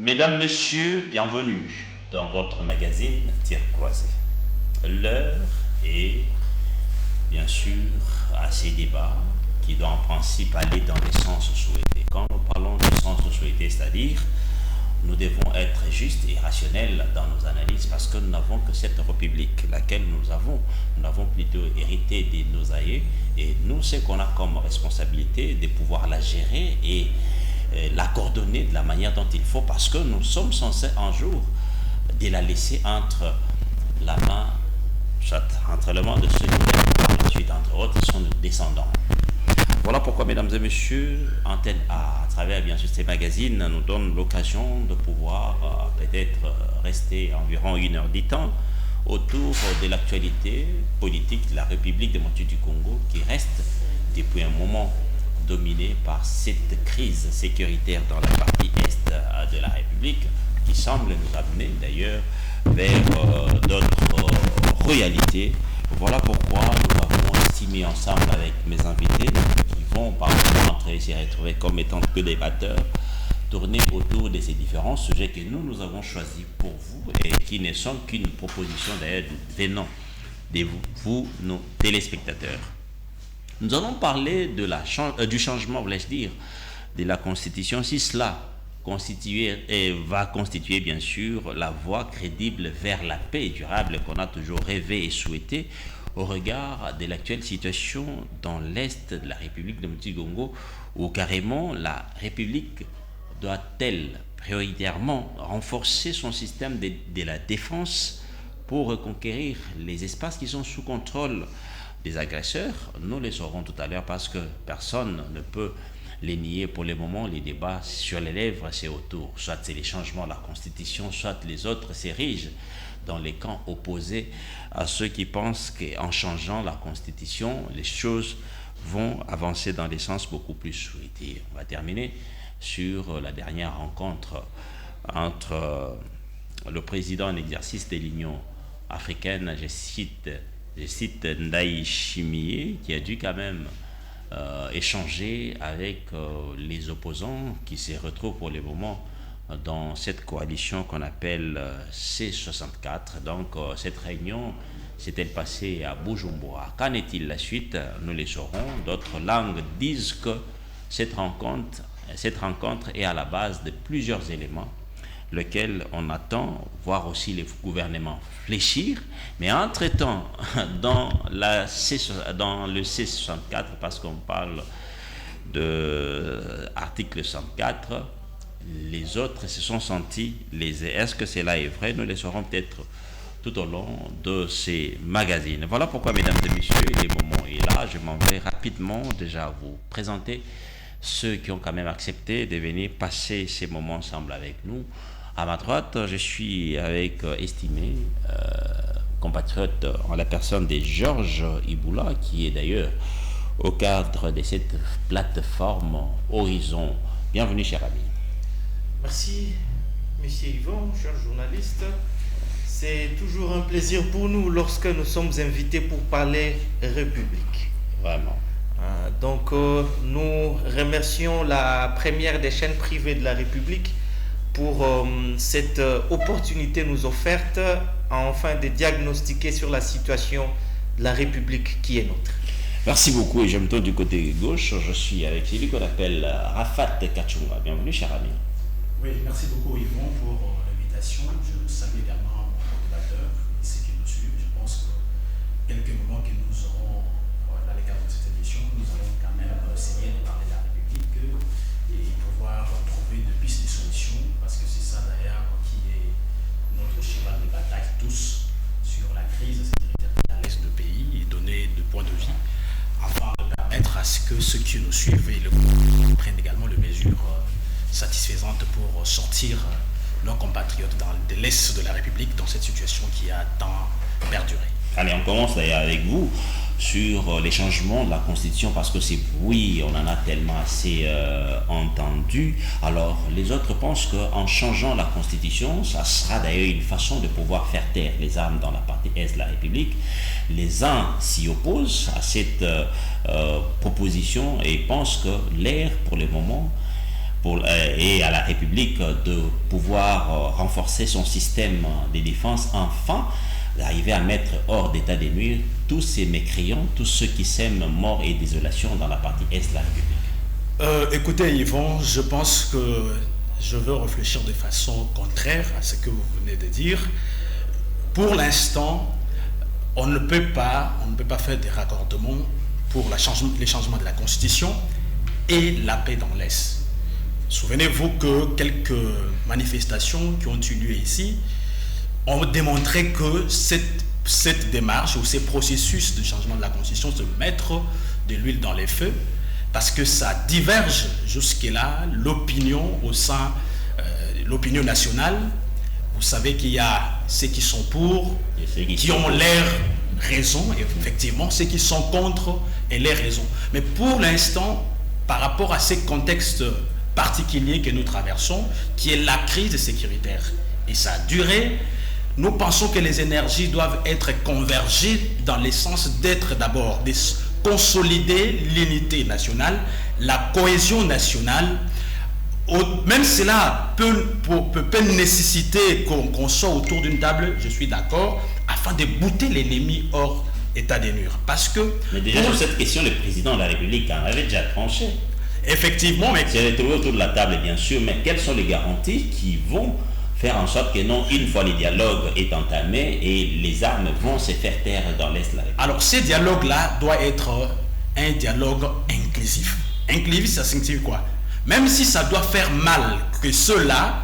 Mesdames, Messieurs, bienvenue dans votre magazine Tir Croisé. L'heure est bien sûr à ces débats qui doivent en principe aller dans les sens souhaités. Quand nous parlons du sens souhaité, c'est-à-dire nous devons être justes et rationnels dans nos analyses parce que nous n'avons que cette République, laquelle nous avons plutôt hérité de nos aïeux et nous, ce qu'on a comme responsabilité de pouvoir la gérer et la coordonner de la manière dont il faut parce que nous sommes censés un jour de la laisser entre la main, soit entre les mains de ceux qui par la suite, entre autres, sont nos descendants. Voilà pourquoi, mesdames et messieurs, Antenne A, à travers bien sûr ces magazines, nous donne l'occasion de pouvoir peut-être rester environ 1 heure du temps autour de l'actualité politique de la République démocratique du Congo qui reste depuis un moment dominée par cette crise sécuritaire dans la partie est de la République qui semble nous amener d'ailleurs vers d'autres réalités. Voilà pourquoi nous avons estimé ensemble avec mes invités qui vont parfois entrer et se retrouver comme étant que débatteurs, tourner autour de ces différents sujets que nous avons choisis pour vous et qui ne sont qu'une proposition d'ailleurs venant de vous, nos téléspectateurs. Nous allons parler de du changement, voulais-je dire, de la Constitution, si cela va constituer bien sûr la voie crédible vers la paix durable qu'on a toujours rêvé et souhaité au regard de l'actuelle situation dans l'est de la République démocratique du Congo où carrément la République doit-elle prioritairement renforcer son système de la défense pour reconquérir les espaces qui sont sous contrôle des agresseurs. Nous les saurons tout à l'heure parce que personne ne peut les nier pour le moment. Les débats sur les lèvres, c'est autour. Soit c'est les changements de la Constitution, soit les autres s'érigent dans les camps opposés à ceux qui pensent qu'en changeant la Constitution, les choses vont avancer dans des sens beaucoup plus souhaités. On va terminer sur la dernière rencontre entre le président en exercice de l'Union africaine, je cite Ndaï Chimie, qui a dû quand même échanger avec les opposants qui se retrouvent pour le moment dans cette coalition qu'on appelle C64. Donc cette réunion s'est-elle passée à Bujumbura? Qu'en est-il la suite? Nous le saurons. D'autres langues disent que cette rencontre est à la base de plusieurs éléments lequel on attend voir aussi les gouvernements fléchir, mais entre-temps, dans le C64, parce qu'on parle de article 104, les autres se sont sentis lésés. Est-ce que cela est vrai? Nous le saurons peut-être tout au long de ces magazines. Voilà pourquoi, mesdames et messieurs, le moment est là. Je m'en vais rapidement déjà vous présenter ceux qui ont quand même accepté de venir passer ces moments ensemble avec nous. À ma droite, je suis avec estimé compatriote en la personne de Georges Iboula, qui est d'ailleurs au cadre de cette plateforme Horizon. Bienvenue, cher ami. Merci, monsieur Yvon, cher journaliste. C'est toujours un plaisir pour nous lorsque nous sommes invités pour parler République. Vraiment. Donc, nous remercions la première des chaînes privées de la République pour cette opportunité nous offerte enfin de diagnostiquer sur la situation de la République qui est nôtre. Merci beaucoup et je me tourne du côté gauche. Je suis avec celui qu'on appelle Rafat Kachunga. Bienvenue, cher ami. Oui, merci beaucoup Yvon pour l'invitation. Je salue également mon débatteur et ceux qui nous suivent. Je pense que quelques moments que nous aurons dans le cadre de cette émission, nous allons quand même essayer de parler de la République et pouvoir trouver de pistes de solutions, parce que c'est ça d'ailleurs qui est notre cheval de bataille tous sur la crise sécuritaire à l'est du pays et donner de points de vue afin de permettre à ce que ceux qui nous suivent et le prennent également les mesures satisfaisantes pour sortir nos compatriotes de l'est de la République dans cette situation qui a tant perduré. Allez, on commence d'ailleurs avec vous sur les changements de la Constitution parce que c'est oui, on en a tellement assez entendu. Alors, les autres pensent qu'en changeant la Constitution, ça sera d'ailleurs une façon de pouvoir faire taire les armes dans la partie est de la République. Les uns s'y opposent à cette proposition et pensent que l'air, pour le moment, et à la République de pouvoir renforcer son système de défense, enfin d'arriver à mettre hors d'état de nuire tous ces mécréants, tous ceux qui sèment mort et désolation dans la partie est de la République? Écoutez Yvon, je pense que je veux réfléchir de façon contraire à ce que vous venez de dire. Pour l'instant, on ne peut pas faire des raccordements pour les changements de la Constitution et la paix dans l'Est. Souvenez-vous que quelques manifestations qui ont eu lieu ici ont démontré que cette démarche ou ces processus de changement de la Constitution se mettre de l'huile dans les feux, parce que ça diverge jusque-là l'opinion au sein de l'opinion nationale. Vous savez qu'il y a ceux qui sont pour, qui ont l'air raison, et effectivement, ceux qui sont contre et les raisons. Mais pour l'instant, par rapport à ce contexte particulier que nous traversons, qui est la crise sécuritaire, et ça a duré, nous pensons que les énergies doivent être convergées dans le sens d'être d'abord de consolider l'unité nationale, la cohésion nationale. Même cela peut nécessiter qu'on soit autour d'une table, je suis d'accord, afin de bouter l'ennemi hors état de nuire. Parce que... Mais déjà sur cette question, le président de la République en avait déjà tranché. Effectivement, mais... C'est retrouvé autour de la table, bien sûr, mais quelles sont les garanties qui vont faire en sorte que non, une fois le dialogue est entamé et les armes vont se faire taire dans l'Est de la République? Alors, ce dialogue-là doit être un dialogue inclusif. Inclusif, ça signifie quoi? Même si ça doit faire mal que ceux-là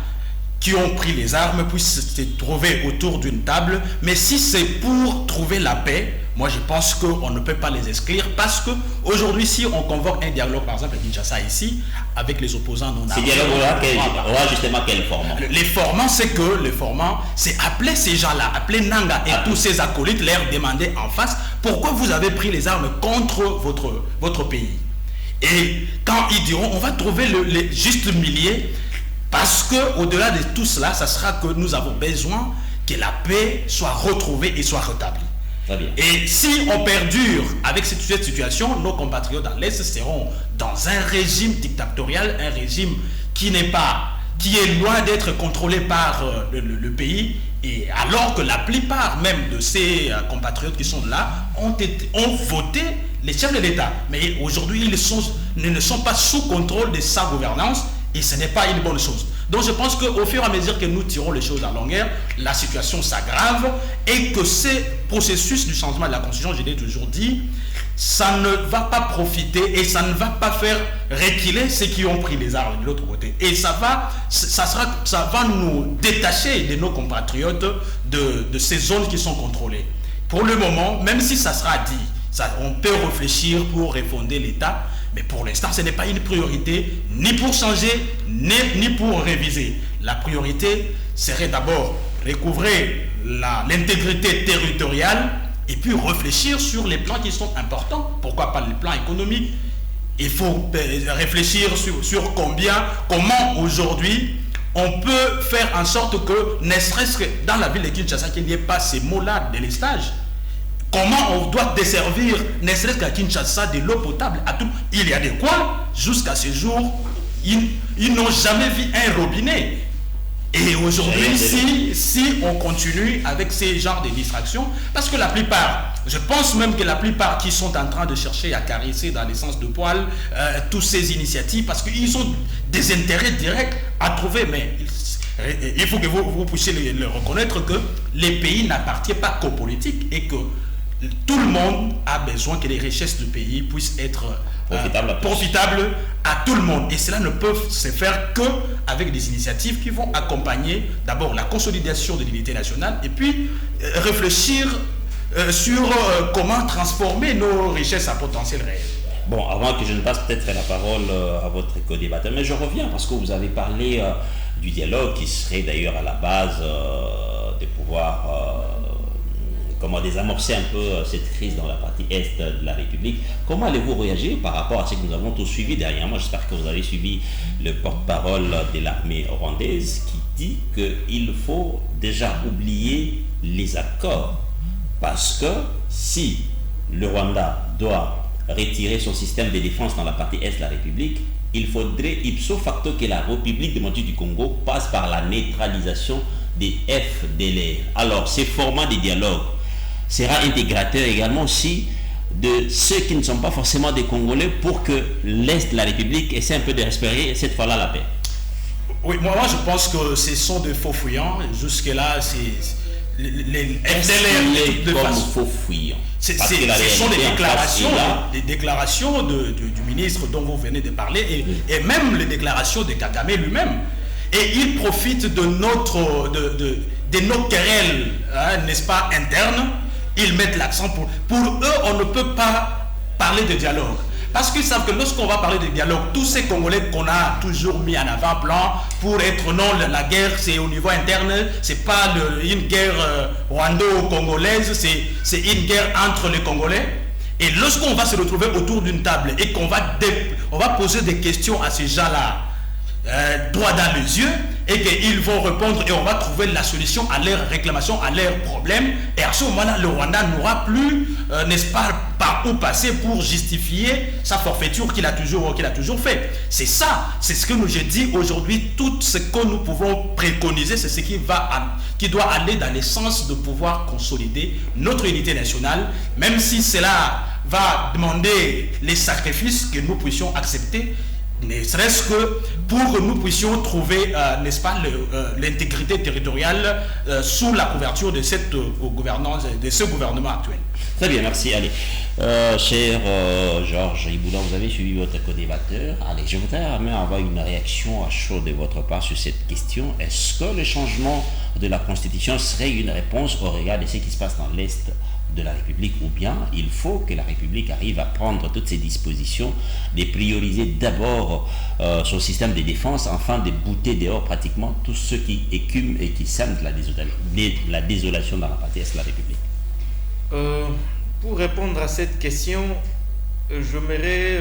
qui ont pris les armes puissent se trouver autour d'une table, mais si c'est pour trouver la paix, moi je pense qu'on ne peut pas les exclure, parce qu'aujourd'hui, si on convoque un dialogue, par exemple à Kinshasa ici, avec les opposants non armés... Ce dialogue-là aura justement quel format? Les formants, c'est appeler ces gens-là, appeler Nanga et tous ces acolytes, leur demander en face pourquoi vous avez pris les armes contre votre pays. Et quand ils diront, on va trouver les justes milliers, parce qu'au-delà de tout cela, ça sera que nous avons besoin que la paix soit retrouvée et soit rétablie. Très bien. Et si on perdure avec cette situation, nos compatriotes dans l'Est seront dans un régime dictatorial, un régime qui est loin d'être contrôlé par le pays, et alors que la plupart même de ces compatriotes qui sont là ont voté les chefs de l'État. Mais aujourd'hui, ils ne sont pas sous contrôle de sa gouvernance, et ce n'est pas une bonne chose. Donc je pense qu'au fur et à mesure que nous tirons les choses à longueur, la situation s'aggrave, et que ce processus du changement de la Constitution, je l'ai toujours dit, ça ne va pas profiter et ça ne va pas faire reculer ceux qui ont pris les armes de l'autre côté. Et ça va nous détacher de nos compatriotes de ces zones qui sont contrôlées. Pour le moment, même si ça sera dit, on peut réfléchir pour refonder l'État, mais pour l'instant, ce n'est pas une priorité, ni pour changer, ni pour réviser. La priorité serait d'abord recouvrer l'intégrité territoriale, et puis réfléchir sur les plans qui sont importants. Pourquoi pas les plans économiques? Il faut réfléchir sur comment aujourd'hui on peut faire en sorte que, ne serait-ce que dans la ville de Kinshasa, qu'il n'y ait pas ces mots-là de l'estage. Comment on doit desservir, ne serait-ce qu'à Kinshasa, de l'eau potable à tout. Il y a des coins, jusqu'à ce jour, ils n'ont jamais vu un robinet. Et aujourd'hui, si on continue avec ces genres de distractions, parce que la plupart, je pense même que la plupart qui sont en train de chercher à caresser dans l'essence de poil toutes ces initiatives, parce qu'ils ont des intérêts directs à trouver, mais il faut que vous puissiez le reconnaître, que les pays n'appartiennent pas qu'aux politiques, et que tout le monde a besoin que les richesses du pays puissent être profitables à tout le monde. Et cela ne peut se faire qu'avec des initiatives qui vont accompagner d'abord la consolidation de l'unité nationale, et puis réfléchir sur comment transformer nos richesses à potentiel réel. Bon, avant que je ne passe peut-être la parole à votre co-débatteur, mais je reviens parce que vous avez parlé du dialogue qui serait d'ailleurs à la base de pouvoir désamorcer un peu cette crise dans la partie est de la République. Comment allez-vous réagir par rapport à ce que nous avons tous suivi derrière moi? J'espère que vous avez suivi le porte-parole de l'armée rwandaise qui dit qu'il faut déjà oublier les accords, parce que si le Rwanda doit retirer son système de défense dans la partie est de la République, il faudrait ipso facto que la République démocratique du Congo passe par la neutralisation des FDLR. Alors, ce format de dialogue sera intégrateur également aussi de ceux qui ne sont pas forcément des Congolais pour que l'Est de la République essaie un peu de respirer cette fois-là la paix. Oui, moi je pense que ce sont des faux fuyants. Jusque-là, c'est les FDLR de comme façon... faux fuyants. Ce sont des déclarations du ministre dont vous venez de parler et même les déclarations de Kagame lui-même. Et il profite de nos querelles, hein, n'est-ce pas, internes. Ils mettent l'accent pour eux, on ne peut pas parler de dialogue. Parce qu'ils savent que lorsqu'on va parler de dialogue, tous ces Congolais qu'on a toujours mis en avant-plan pour être non, la guerre c'est au niveau interne, c'est pas une guerre rwando-congolaise, c'est une guerre entre les Congolais. Et lorsqu'on va se retrouver autour d'une table et qu'on va poser des questions à ces gens-là, droit dans les yeux, et qu'ils vont répondre et on va trouver la solution à leurs réclamations, à leurs problèmes, et à ce moment-là, le Rwanda n'aura plus, n'est-ce pas, par où passer pour justifier sa forfaiture qu'il a toujours fait. C'est ça, c'est ce que j'ai dit aujourd'hui. Tout ce que nous pouvons préconiser, c'est ce qui doit aller dans le sens de pouvoir consolider notre unité nationale, même si cela va demander les sacrifices que nous puissions accepter, ne serait-ce que pour que nous puissions trouver, n'est-ce pas, l'intégrité territoriale sous la couverture de cette gouvernance, de ce gouvernement actuel. Très bien, merci. Allez, cher Georges Iboula, vous avez suivi votre co-débatteur. Allez, je voudrais avoir une réaction à chaud de votre part sur cette question. Est-ce que le changement de la Constitution serait une réponse au regard de ce qui se passe dans l'Est de la République, ou bien il faut que la République arrive à prendre toutes ces dispositions, de prioriser d'abord son système de défense, afin de bouter dehors pratiquement tous ceux qui écument et qui sèment la désolation dans la partie est de la République. Pour répondre à cette question, j'aimerais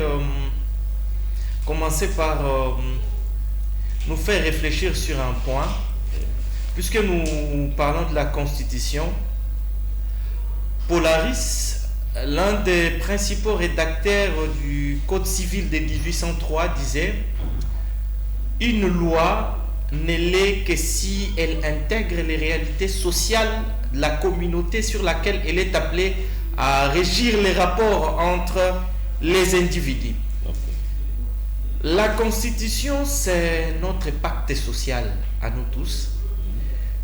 commencer par nous faire réfléchir sur un point, puisque nous parlons de la Constitution. Polaris, l'un des principaux rédacteurs du Code civil de 1803, disait « Une loi ne l'est que si elle intègre les réalités sociales de la communauté sur laquelle elle est appelée à régir les rapports entre les individus. » La Constitution, c'est notre pacte social à nous tous.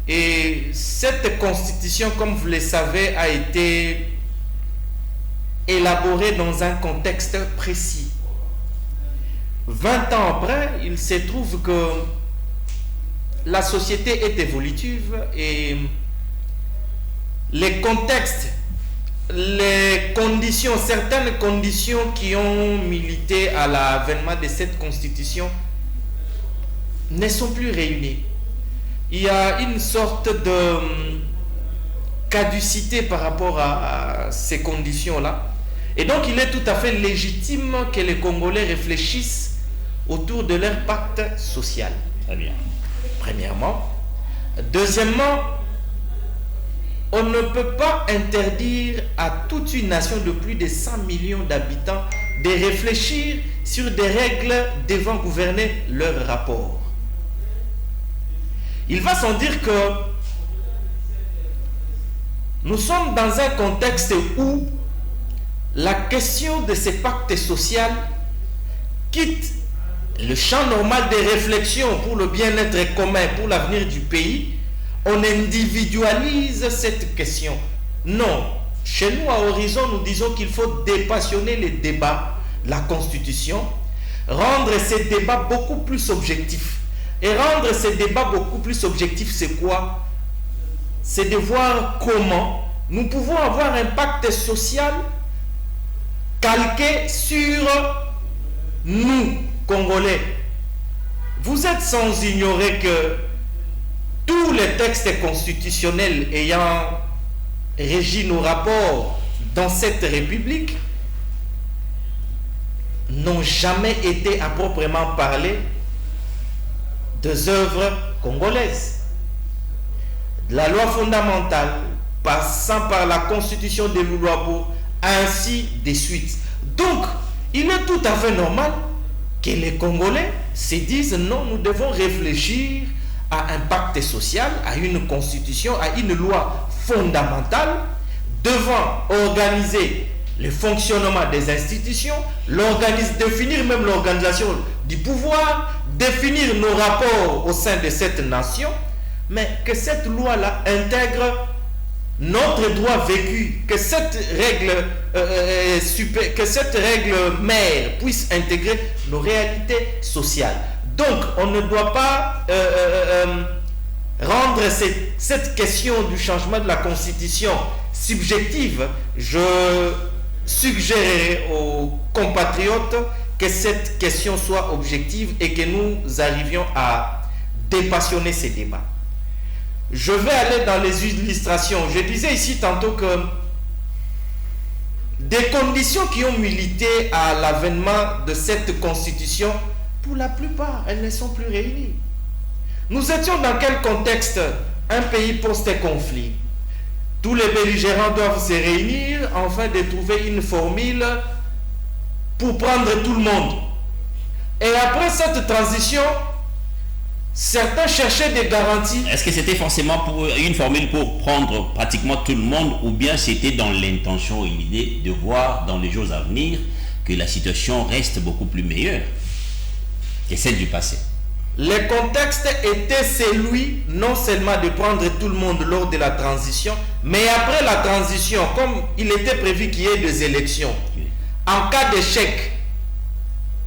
Et cette Constitution, comme vous le savez, a été élaborée dans un contexte précis. 20 ans après, il se trouve que la société est évolutive et les contextes, les conditions, certaines conditions qui ont milité à l'avènement de cette Constitution ne sont plus réunies. Il y a une sorte de caducité par rapport à ces conditions-là. Et donc, il est tout à fait légitime que les Congolais réfléchissent autour de leur pacte social. Très bien. Premièrement. Deuxièmement, on ne peut pas interdire à toute une nation de plus de 100 millions d'habitants de réfléchir sur des règles devant gouverner leurs rapports. Il va sans dire que nous sommes dans un contexte où la question de ces pactes sociaux quitte le champ normal des réflexions pour le bien-être commun, pour l'avenir du pays. On individualise cette question. Non, chez nous à Horizon, nous disons qu'il faut dépassionner les débats, la Constitution, rendre ces débats beaucoup plus objectifs. Et rendre ces débats beaucoup plus objectifs, c'est quoi? C'est de voir comment nous pouvons avoir un pacte social calqué sur nous, Congolais. Vous êtes sans ignorer que tous les textes constitutionnels ayant régi nos rapports dans cette République n'ont jamais été à proprement parler des œuvres congolaises. De la loi fondamentale, passant par la constitution de Loulouabo, ainsi de suite. Donc, il est tout à fait normal que les Congolais se disent non, nous devons réfléchir à un pacte social, à une constitution, à une loi fondamentale devant organiser le fonctionnement des institutions, définir même l'organisation du pouvoir, définir nos rapports au sein de cette nation, mais que cette loi-là intègre notre droit vécu, que cette règle mère puisse intégrer nos réalités sociales. Donc, on ne doit pas rendre cette question du changement de la Constitution subjective. Je suggérerai aux compatriotes que cette question soit objective et que nous arrivions à dépassionner ces débats. Je vais aller dans les illustrations. Je disais ici tantôt que des conditions qui ont milité à l'avènement de cette constitution, pour la plupart, elles ne sont plus réunies. Nous étions dans quel contexte? Un pays post-conflit. Tous les belligérants doivent se réunir afin de trouver une formule pour prendre tout le monde. Et après cette transition, certains cherchaient des garanties. Est-ce que c'était forcément pour une formule pour prendre pratiquement tout le monde, ou bien c'était dans l'intention et l'idée de voir dans les jours à venir que la situation reste beaucoup plus meilleure que celle du passé? Le contexte était celui non seulement de prendre tout le monde lors de la transition, mais après la transition, comme il était prévu qu'il y ait des élections, en cas d'échec,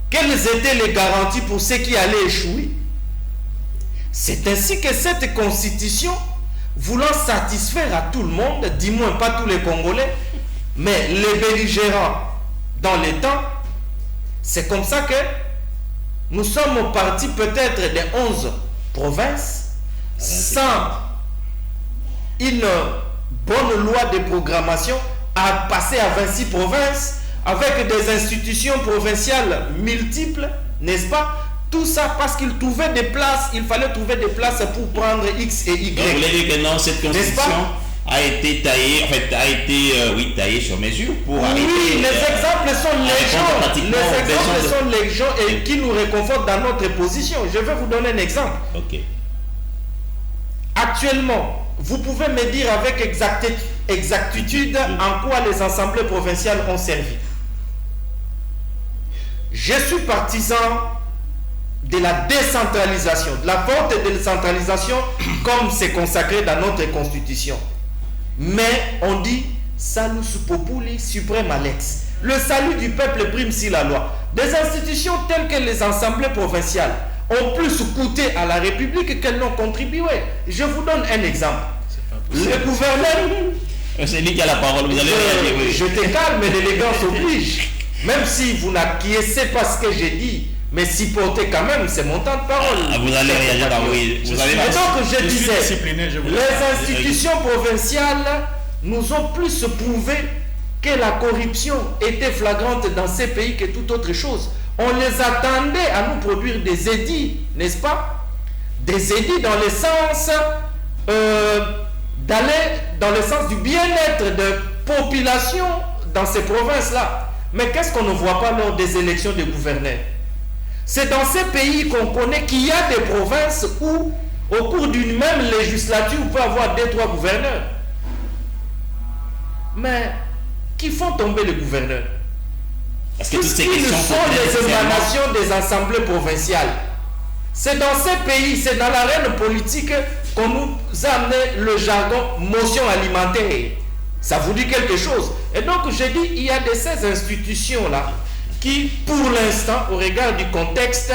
quelles étaient les garanties pour ceux qui allaient échouer? C'est ainsi que cette constitution, voulant satisfaire à tout le monde, du moins pas tous les Congolais, mais les belligérants dans les temps, c'est comme ça que nous sommes partis peut-être des 11 provinces sans une bonne loi de programmation à passer à 26 provinces avec des institutions provinciales multiples, n'est-ce pas? Tout ça parce qu'il trouvait des places, il fallait trouver des places pour prendre X et Y. Donc, vous voulez dire que non, cette constitution a été taillée, en fait, taillée sur mesure pour oui, arriver. Les exemples sont légion. Les exemples sont légion et qui nous réconfortent dans notre position. Je vais vous donner un exemple. Ok. Actuellement, vous pouvez me dire avec exactitude en quoi les assemblées provinciales ont servi. Je suis partisan de la décentralisation, de la forte décentralisation comme c'est consacré dans notre constitution. Mais on dit salus populi suprema lex. Le salut du peuple prime sur la loi. Des institutions telles que les assemblées provinciales ont plus coûté à la République qu'elles n'ont contribué. Je vous donne un exemple. Le gouverneur... C'est lui qui a la parole, vous allez réagir, oui. Je te calme, mais l'élégance oblige. Même si vous n'acquiescez pas ce que j'ai dit, mais supportez quand même, c'est mon temps de parole. Vous allez réagir, oui. Vous allez et donc je disais, les institutions provinciales nous ont plus prouvé que la corruption était flagrante dans ces pays que toute autre chose. On les attendait à nous produire des édits, n'est-ce pas? Des édits dans le sens d'aller dans le sens du bien-être de population dans ces provinces-là. Mais qu'est-ce qu'on ne voit pas lors des élections de gouverneurs? C'est dans ces pays qu'on connaît qu'il y a des provinces où, au cours d'une même législature, on peut avoir 2-3 gouverneurs. Mais qui font tomber les gouverneurs? Parce que toutes ces questions sont les émanations des assemblées provinciales. C'est dans ces pays, c'est dans l'arène politique qu'on nous a amené le jargon motion alimentaire. Ça vous dit quelque chose? Et donc, j'ai dit, il y a de ces institutions-là qui, pour l'instant, au regard du contexte,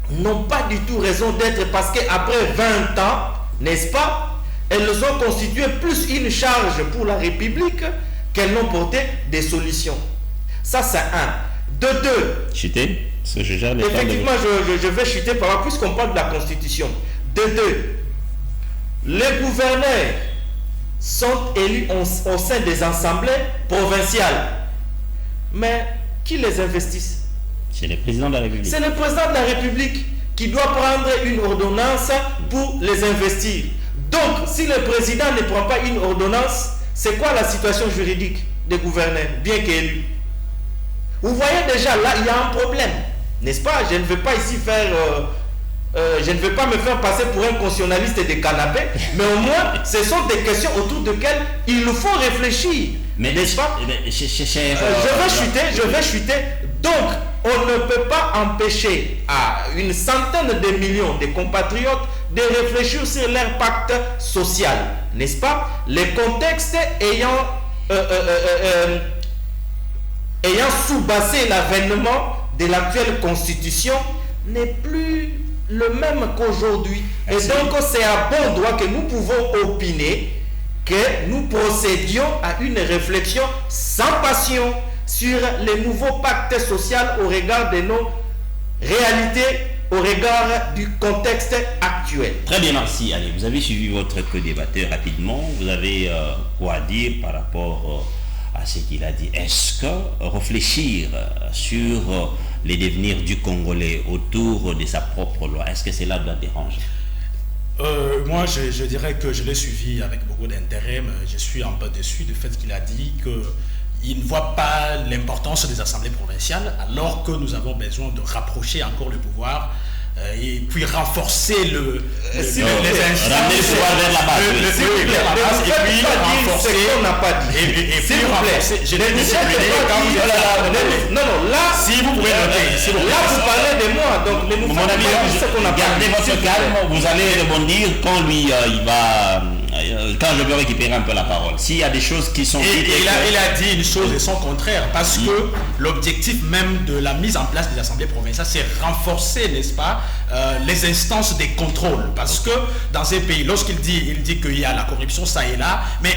n'ont pas du tout raison d'être parce qu'après 20 ans, n'est-ce pas, elles ont constitué plus une charge pour la République qu'elles n'ont porté des solutions. Ça, c'est un. De deux. Chuter? Effectivement, je vais chuter par là, puisqu'on parle de la Constitution. De deux. Les gouverneurs sont élus au sein des assemblées provinciales. Mais qui les investissent? C'est le président de la République. C'est le président de la République qui doit prendre une ordonnance pour les investir. Donc, si le président ne prend pas une ordonnance, c'est quoi la situation juridique des gouverneurs, bien qu'élus? Vous voyez déjà, là, il y a un problème. n'est-ce pas? Je ne veux pas ici faire... je ne veux pas me faire passer pour un constitutionnaliste de canapé, mais au moins, ce sont des questions autour desquelles il nous faut réfléchir. Mais n'est-ce pas? Je vais chuter. Donc, on ne peut pas empêcher à une centaine de millions de compatriotes de réfléchir sur leur pacte social, n'est-ce pas? Les contextes ayant sous-bassé l'avènement de l'actuelle constitution n'est plus le même qu'aujourd'hui. Et donc, c'est à bon droit que nous pouvons opiner que nous procédions à une réflexion sans passion sur les nouveaux pactes sociaux au regard de nos réalités, au regard du contexte actuel. Très bien, merci. Allez, vous avez suivi votre co-débatteur rapidement. Vous avez quoi dire par rapport à ce qu'il a dit? Est-ce que réfléchir sur les devenirs du Congolais autour de sa propre loi, est-ce que cela doit déranger? Moi, je dirais que je l'ai suivi avec beaucoup d'intérêt, mais je suis un peu déçu du fait qu'il a dit qu'il ne voit pas l'importance des assemblées provinciales, alors que nous avons besoin de rapprocher encore le pouvoir et puis renforcer les instances, ramener le pouvoir vers la base, et puis renforcer, je l'ai discipliné quand vous êtes là. Non, là, si vous pouvez noter, là vous parlez de moi, donc ne nous mon ami, gardez votre calme, vous allez rebondir quand lui il va, quand je vais récupérer un peu la parole. S'il y a des choses qui sont dites, il a dit une chose et son contraire, parce que l'objectif même de la mise en place des assemblées provinciales, c'est renforcer, n'est-ce pas, les instances de contrôle, parce que dans ces pays, lorsqu'il dit qu'il y a la corruption ça et là, mais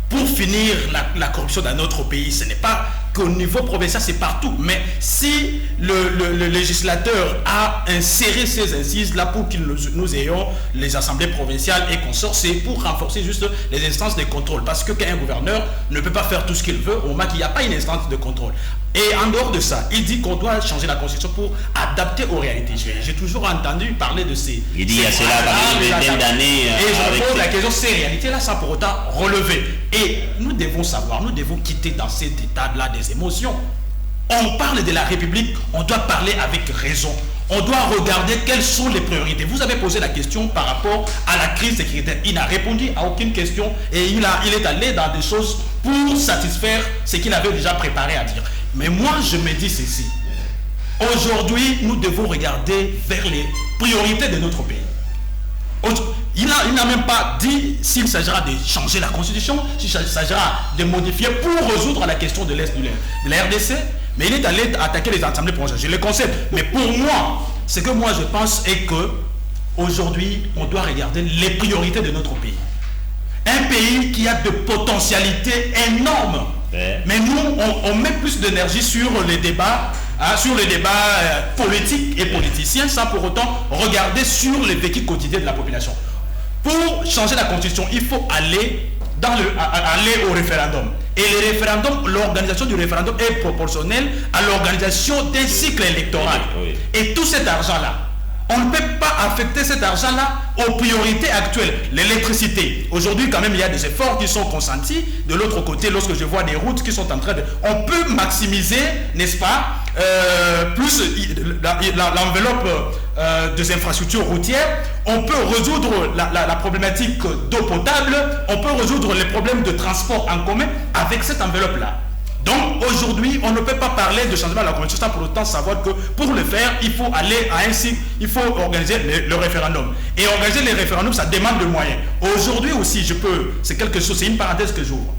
pour finir la corruption dans notre pays, ce n'est pas qu'au niveau provincial, c'est partout. Mais si le législateur a inséré ces incises-là pour que nous ayons les assemblées provinciales et consorts, c'est pour renforcer juste les instances de contrôle. Parce que quand un gouverneur ne peut pas faire tout ce qu'il veut, au moment qu'il n'y a pas une instance de contrôle. Et en dehors de ça, il dit qu'on doit changer la constitution pour adapter aux réalités. J'ai toujours entendu parler de ces... Il dit, il y a cela dans une vingtaine d'années. Et je me pose la question, ces réalités-là, sans pour autant relever. Et nous devons savoir, nous devons quitter dans cet état-là des émotions. On parle de la République, on doit parler avec raison. On doit regarder quelles sont les priorités. Vous avez posé la question par rapport à la crise sécuritaire. Il n'a répondu à aucune question et il est allé dans des choses pour satisfaire ce qu'il avait déjà préparé à dire. Mais moi, je me dis ceci. Aujourd'hui, nous devons regarder vers les priorités de notre pays. Il n'a même pas dit s'il s'agira de changer la constitution, s'il s'agira de modifier pour résoudre la question de l'Est de la RDC, mais il est allé attaquer les assemblées provinciales. Je le concède. Mais pour moi, ce que moi je pense est que aujourd'hui, on doit regarder les priorités de notre pays. Un pays qui a de potentialités énormes. Mais nous, on met plus d'énergie sur les débats, politiques et politiciens, sans pour autant regarder sur les vécus quotidiens de la population. Pour changer la constitution, il faut aller au référendum. Et le référendum, l'organisation du référendum est proportionnelle à l'organisation d'un cycle électoral. Oui. Et tout cet argent-là, on ne peut pas affecter cet argent-là aux priorités actuelles. L'électricité. Aujourd'hui, quand même, il y a des efforts qui sont consentis. De l'autre côté, lorsque je vois des routes qui sont en train de... On peut maximiser, n'est-ce pas, plus l'enveloppe des infrastructures routières. On peut résoudre la problématique d'eau potable. On peut résoudre les problèmes de transport en commun avec cette enveloppe-là. Donc aujourd'hui, on ne peut pas parler de changement de la constitution pour autant savoir que pour le faire, il faut aller à un cycle, il faut organiser le référendum. Et organiser les référendums, ça demande de moyens. Aujourd'hui aussi, c'est quelque chose, c'est une parenthèse que j'ouvre.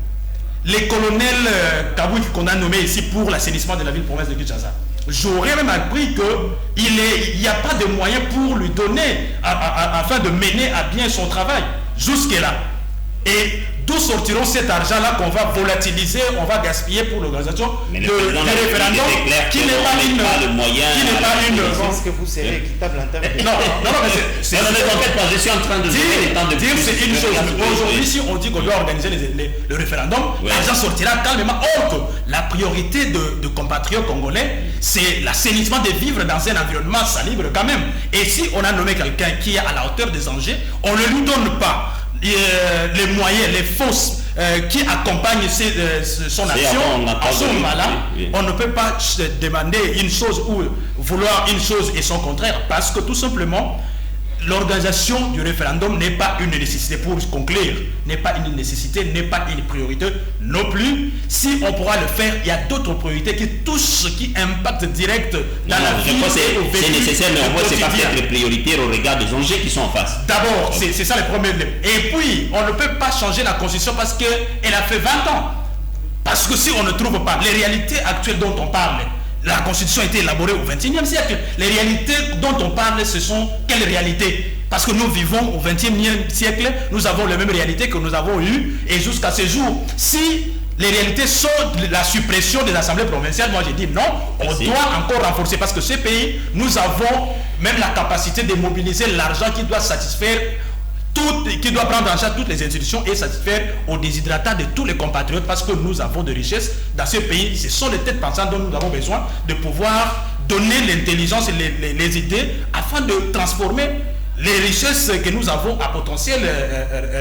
Les colonels Kabouik qu'on a nommés ici pour l'assainissement de la ville-province de Kinshasa, j'aurais même appris qu'il n'y a pas de moyens pour lui donner, afin de mener à bien son travail, jusque-là. Et d'où sortiront cet argent-là qu'on va volatiliser, on va gaspiller pour l'organisation de référendum qui n'est pas une... Je pense que vous serez équitable en termes de... Non, mais c'est... Je suis en train de dire c'est une chose. Aujourd'hui, si on dit qu'on doit organiser le référendum, l'argent sortira calmement. Or que la priorité de compatriotes congolais, c'est l'assainissement des vivres dans un environnement salubre quand même. Et si on a nommé quelqu'un qui est à la hauteur des enjeux, on ne lui donne pas les moyens, les fausses qui accompagne son action, à ce moment-là, on ne peut pas demander une chose ou vouloir une chose et son contraire, parce que tout simplement, l'organisation du référendum n'est pas une nécessité, pour conclure, n'est pas une nécessité, n'est pas une priorité non plus. Si on pourra le faire, il y a d'autres priorités qui touchent, qui impactent direct dans la vie. C'est nécessaire, mais au moins c'est pas peut-être prioritaire au regard des enjeux qui sont en face. D'abord, c'est ça le problème. Et puis, on ne peut pas changer la constitution parce qu'elle a fait 20 ans. Parce que si on ne trouve pas les réalités actuelles dont on parle, la constitution a été élaborée au XXIe siècle. Les réalités dont on parle, ce sont quelles réalités? Parce que nous vivons au XXIe siècle, nous avons les mêmes réalités que nous avons eues, et jusqu'à ce jour, si les réalités sont la suppression des assemblées provinciales, moi j'ai dit non, on doit encore renforcer, parce que ce pays, nous avons même la capacité de mobiliser l'argent qui doit satisfaire qui doit prendre en charge toutes les institutions et satisfaire aux déshydratats de tous les compatriotes, parce que nous avons de richesses dans ce pays. Ce sont les têtes pensantes dont nous avons besoin de pouvoir donner l'intelligence et les idées afin de transformer les richesses que nous avons à potentiel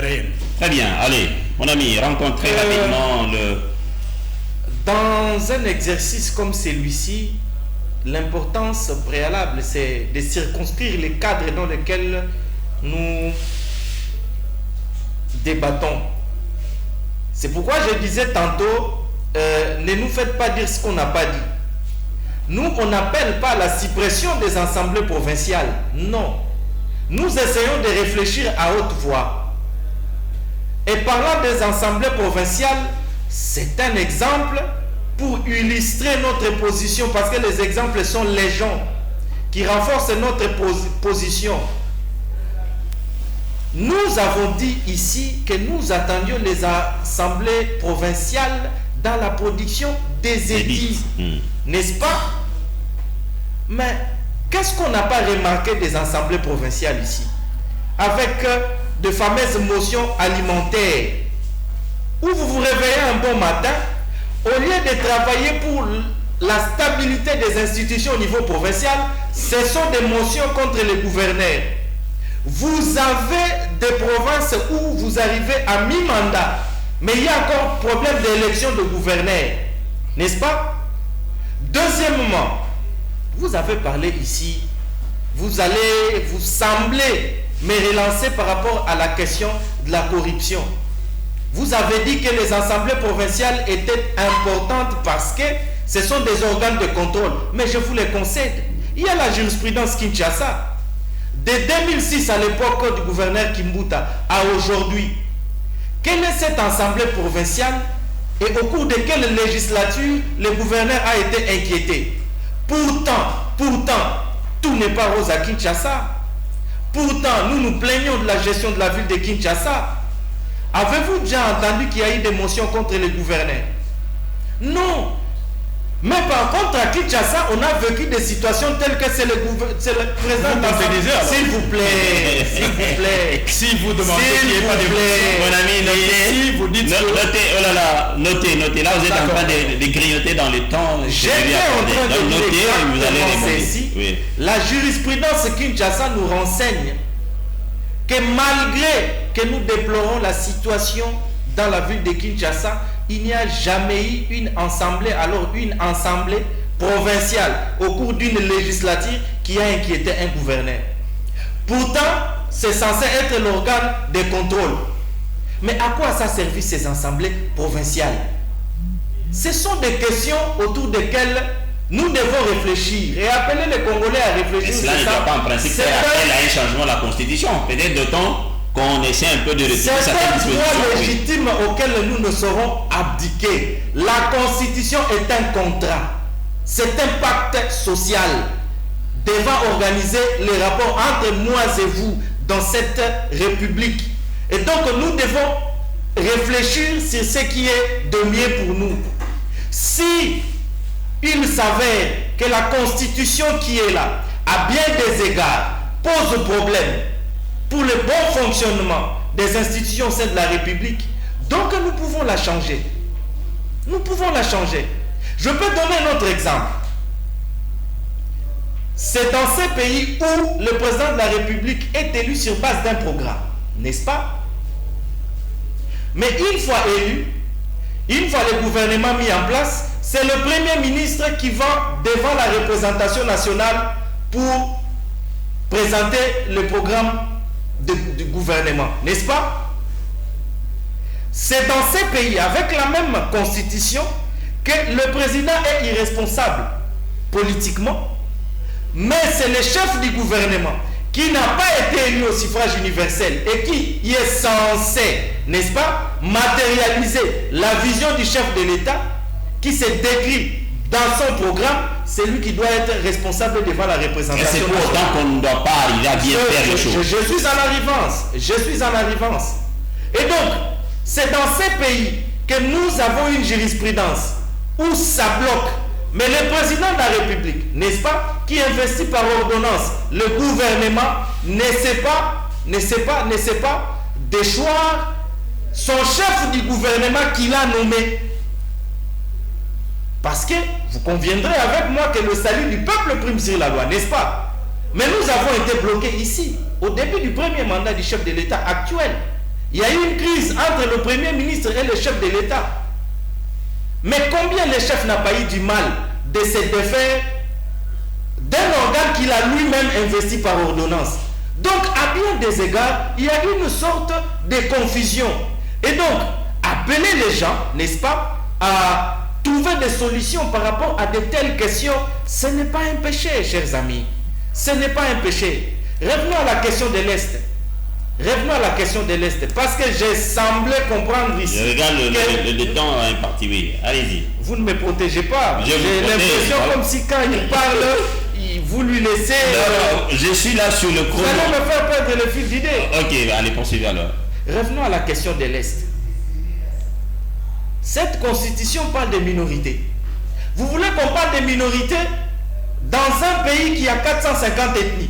réel. Très bien, allez, mon ami, rencontrez rapidement le... Dans un exercice comme celui-ci, l'importance préalable, c'est de circonscrire les cadres dans lesquels nous débattons. C'est pourquoi je disais tantôt, ne nous faites pas dire ce qu'on n'a pas dit. Nous, on n'appelle pas la suppression des assemblées provinciales. Non. Nous essayons de réfléchir à haute voix. Et parlant des assemblées provinciales, c'est un exemple pour illustrer notre position, parce que les exemples sont légion, qui renforcent notre position. Nous avons dit ici que nous attendions les assemblées provinciales dans la production des édits, n'est-ce pas? Mais qu'est-ce qu'on n'a pas remarqué des assemblées provinciales ici? Avec de fameuses motions alimentaires, où vous vous réveillez un bon matin, au lieu de travailler pour la stabilité des institutions au niveau provincial, ce sont des motions contre les gouverneurs. Vous avez des provinces où vous arrivez à mi-mandat, mais il y a encore problème d'élection de gouverneurs, n'est-ce pas? Deuxièmement, vous avez parlé ici, vous semblez me relancer par rapport à la question de la corruption. Vous avez dit que les assemblées provinciales étaient importantes parce que ce sont des organes de contrôle, mais je vous les concède. Il y a la jurisprudence Kinshasa. De 2006 à l'époque du gouverneur Kimbuta à aujourd'hui, quelle est cette assemblée provinciale et au cours de quelle législature le gouverneur a été inquiété? Pourtant, tout n'est pas rose à Kinshasa. Pourtant, nous nous plaignons de la gestion de la ville de Kinshasa. Avez-vous déjà entendu qu'il y a eu des motions contre les gouverneurs? Non. Mais par contre, à Kinshasa, on a vécu des situations telles que c'est le président. S'il vous plaît, s'il vous plaît. Si vous demandez qu'il n'y ait pas de mon ami, notez. Si vous dites notez, oh là là, notez. Là, vous êtes en train de grignoter dans le temps. J'étais en train de noter et vous allez répondre. Ici, oui. La jurisprudence Kinshasa nous renseigne que malgré que nous déplorons la situation dans la ville de Kinshasa, il n'y a jamais eu une assemblée provinciale au cours d'une législature qui a inquiété un gouverneur. Pourtant, c'est censé être l'organe de contrôle. Mais à quoi ça servi ces assemblées provinciales? Ce sont des questions autour desquelles nous devons réfléchir et appeler les Congolais à réfléchir. Et cela ne doit pas en principe faire appel à un changement de la Constitution. Peut-être de temps qu'on essaie un peu de retirer certaines dispositions. C'est un droit légitime auquel nous ne saurons abdiquer. La Constitution est un contrat. C'est un pacte social devant organiser les rapports entre moi et vous dans cette République. Et donc nous devons réfléchir sur ce qui est de mieux pour nous. Si il s'avère que la Constitution qui est là, à bien des égards, pose problème pour le bon fonctionnement des institutions au sein de la République, donc nous pouvons la changer. Nous pouvons la changer. Je peux donner un autre exemple. C'est dans ces pays où le président de la République est élu sur base d'un programme, n'est-ce pas? Mais une fois élu, une fois le gouvernement mis en place, c'est le Premier ministre qui va devant la représentation nationale pour présenter le programme du gouvernement, n'est-ce pas? C'est dans ces pays, avec la même constitution, que le président est irresponsable politiquement, mais c'est le chef du gouvernement qui n'a pas été élu au suffrage universel et qui y est censé, n'est-ce pas, matérialiser la vision du chef de l'État qui s'est décrit dans son programme. C'est lui qui doit être responsable devant la représentation. C'est pour autant qu'on ne doit pas arriver à bien faire les choses. Je suis en arrivance. Je suis en arrivance. Et donc, c'est dans ces pays que nous avons une jurisprudence où ça bloque. Mais le président de la République, n'est-ce pas, qui investit par ordonnance le gouvernement, ne sait pas déchoir son chef du gouvernement qu'il a nommé. Parce que vous conviendrez avec moi que le salut du peuple prime sur la loi, n'est-ce pas? Mais nous avons été bloqués ici, au début du premier mandat du chef de l'État actuel. Il y a eu une crise entre le Premier ministre et le chef de l'État. Mais combien le chef n'a pas eu du mal de se défaire d'un organe qu'il a lui-même investi par ordonnance? Donc, à bien des égards, il y a une sorte de confusion. Et donc, appeler les gens, n'est-ce pas, à trouver des solutions par rapport à de telles questions, ce n'est pas un péché, chers amis. Ce n'est pas un péché. Revenons à la question de l'Est. Revenons à la question de l'Est, parce que j'ai semblé comprendre ici. Je regarde le temps imparti, oui. Allez-y. Vous ne me protégez pas. J'ai l'impression comme si quand il parle, vous lui laissez... Non, je suis là sur le chrono. Vous allez me faire perdre le fil d'idée. Ok, allez, poursuivez alors. Revenons à la question de l'Est. Cette constitution parle des minorités. Vous voulez qu'on parle des minorités dans un pays qui a 450 ethnies?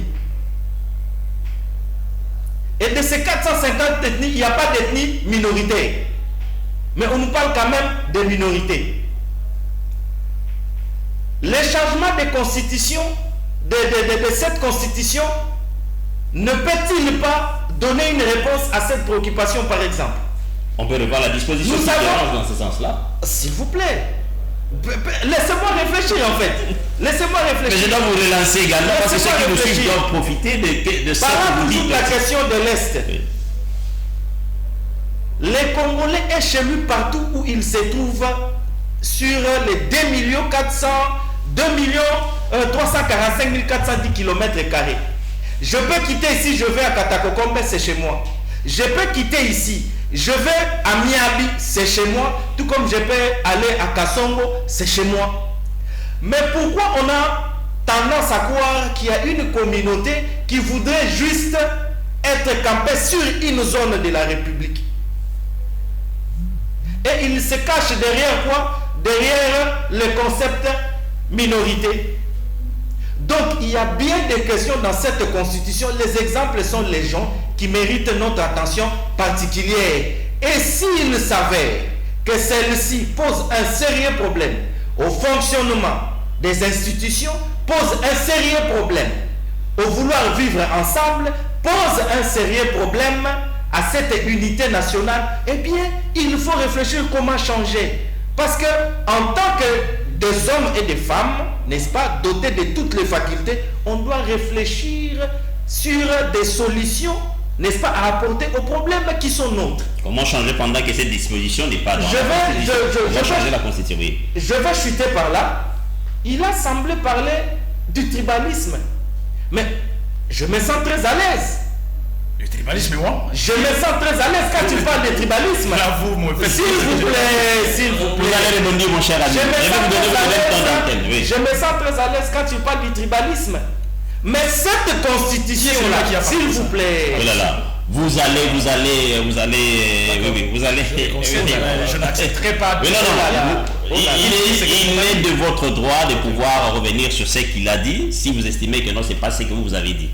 Et de ces 450 ethnies, il n'y a pas d'ethnie minoritaire. Mais on nous parle quand même des minorités. Les changements de constitution, de cette constitution, ne peut-il pas donner une réponse à cette préoccupation, par exemple? On peut revoir la disposition qui dérange dans ce sens-là. S'il vous plaît. Laissez-moi réfléchir en fait. Laissez-moi réfléchir. Mais je dois vous relancer également parce que ceux qui nous suivent doivent profiter de ça. Parlons toujours de la question de l'Est. Oui. Les Congolais est chez lui partout où ils se trouvent sur les 2 345 410 km². Je peux quitter ici, je vais à Katakokombe, c'est chez moi. Je peux quitter ici, je vais à Miabi, c'est chez moi. Tout comme je peux aller à Kasongo, c'est chez moi. Mais pourquoi on a tendance à croire qu'il y a une communauté qui voudrait juste être campée sur une zone de la République? Et il se cache derrière quoi? Derrière le concept minorité. Donc il y a bien des questions dans cette constitution. Les exemples sont les gens qui méritent notre attention particulière. Et s'il s'avère que celle-ci pose un sérieux problème au fonctionnement des institutions, pose un sérieux problème au vouloir vivre ensemble, pose un sérieux problème à cette unité nationale, eh bien, il faut réfléchir comment changer. Parce que en tant que des hommes et des femmes, n'est-ce pas, dotés de toutes les facultés, on doit réfléchir sur des solutions, n'est-ce pas, à apporter aux problèmes qui sont nôtres. Comment changer pendant que cette disposition n'est pas dans la Constitution? Comment changer la Constitution? Oui. Je vais chuter par là. Il a semblé parler du tribalisme. Mais je me sens très à l'aise. Le tribalisme, moi? Je me sens très à l'aise quand tu parles de tribalisme. Là, vous me faites... S'il vous plaît, s'il vous plaît. Vous allez rebondir, mon cher ami. Je me sens très à l'aise quand tu parles du tribalisme. Mais cette constitution-là, s'il vous plaît. Oh là là. Vous allez. Je n'accepterai pas. Mais non. Il est de votre droit de pouvoir revenir sur ce qu'il a dit, si vous estimez que non, c'est pas ce que vous avez dit.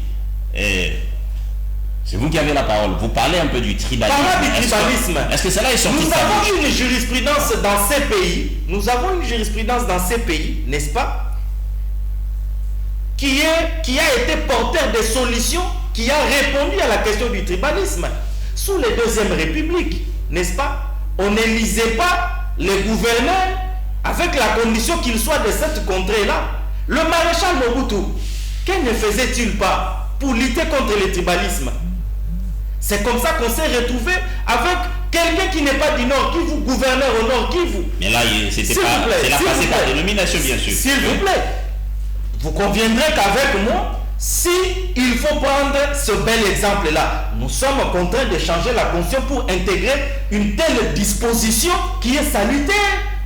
C'est vous qui avez la parole. Vous parlez un peu du tribalisme. Parlons du tribalisme. Est-ce que cela est sorti de Nous sa bouche? avons une jurisprudence dans ces pays. Nous avons une jurisprudence dans ces pays, n'est-ce pas, qui a été porteur de solutions, qui a répondu à la question du tribalisme. Sous les Deuxième République, n'est-ce pas, on n'élisait pas les gouverneurs avec la condition qu'ils soient de cette contrée-là. Le maréchal Mobutu, que ne faisait-il pas pour lutter contre le tribalisme? C'est comme ça qu'on s'est retrouvé avec quelqu'un qui n'est pas du Nord Kivu, gouverneur au Nord Kivu. Mais là, c'était pas, c'est la passée par dénomination, bien sûr. S'il vous plaît, vous conviendrez qu'avec moi, si il faut prendre ce bel exemple-là, nous sommes contraints de changer la constitution pour intégrer une telle disposition qui est salutaire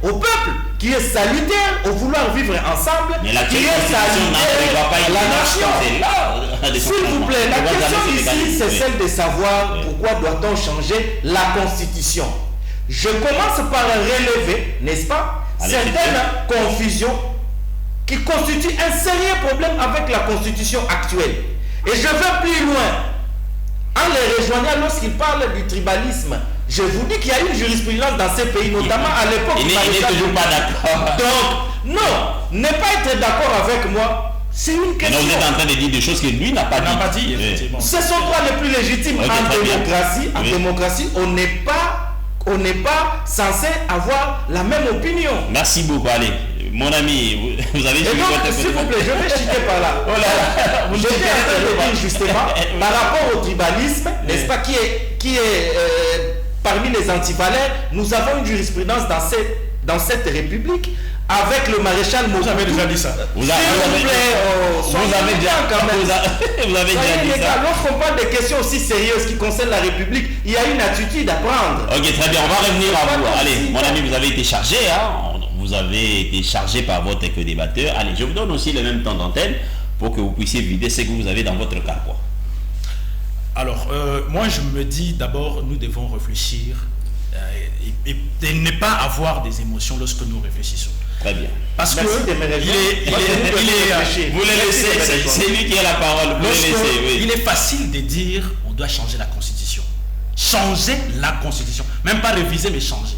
au peuple, qui est salutaire au vouloir vivre ensemble, mais la qui est salutaire à la nation. S'il vous plaît, la question ici, c'est celle de savoir pourquoi doit-on changer la constitution. Je commence par relever, n'est-ce pas, certaines confusions qui constituent un sérieux problème avec la constitution actuelle. Et je vais plus loin. En les rejoignant, lorsqu'ils parlent du tribalisme, je vous dis qu'il y a une jurisprudence dans ces pays, notamment à l'époque. Il n'est toujours pas d'accord. Donc, non, ne pas être d'accord avec moi, c'est une question. Mais vous êtes en train de dire des choses que lui n'a pas dit. Effectivement. Ce sont droits les plus légitimes en démocratie. En démocratie, on n'est pas censé avoir la même opinion. Merci beaucoup. Allez, mon ami, vous avez suivi votre... S'il vous plaît, je vais chuter par là. Je vais dire justement, par rapport au tribalisme, n'est-ce pas, qui est parmi les antivaleurs, nous avons une jurisprudence dans cette république avec le maréchal Mobutu. Vous avez déjà dit ça. Vous avez déjà dit ça. Lorsqu'on parle de questions aussi sérieuses qui concernent la République, il y a une attitude à prendre. Ok, très bien, on va revenir à vous. Allez, mon ami, vous avez été chargé, hein? Vous avez été chargé par votre co-débatteur. Allez, je vous donne aussi le même temps d'antenne pour que vous puissiez vider ce que vous avez dans votre carquois. Alors, moi je me dis d'abord, nous devons réfléchir et ne pas avoir des émotions lorsque nous réfléchissons. Très bien. Parce merci que vous le laissez, c'est lui qui a la parole. Il est facile de dire on doit changer la constitution. Changer la constitution. Même pas réviser, mais changer.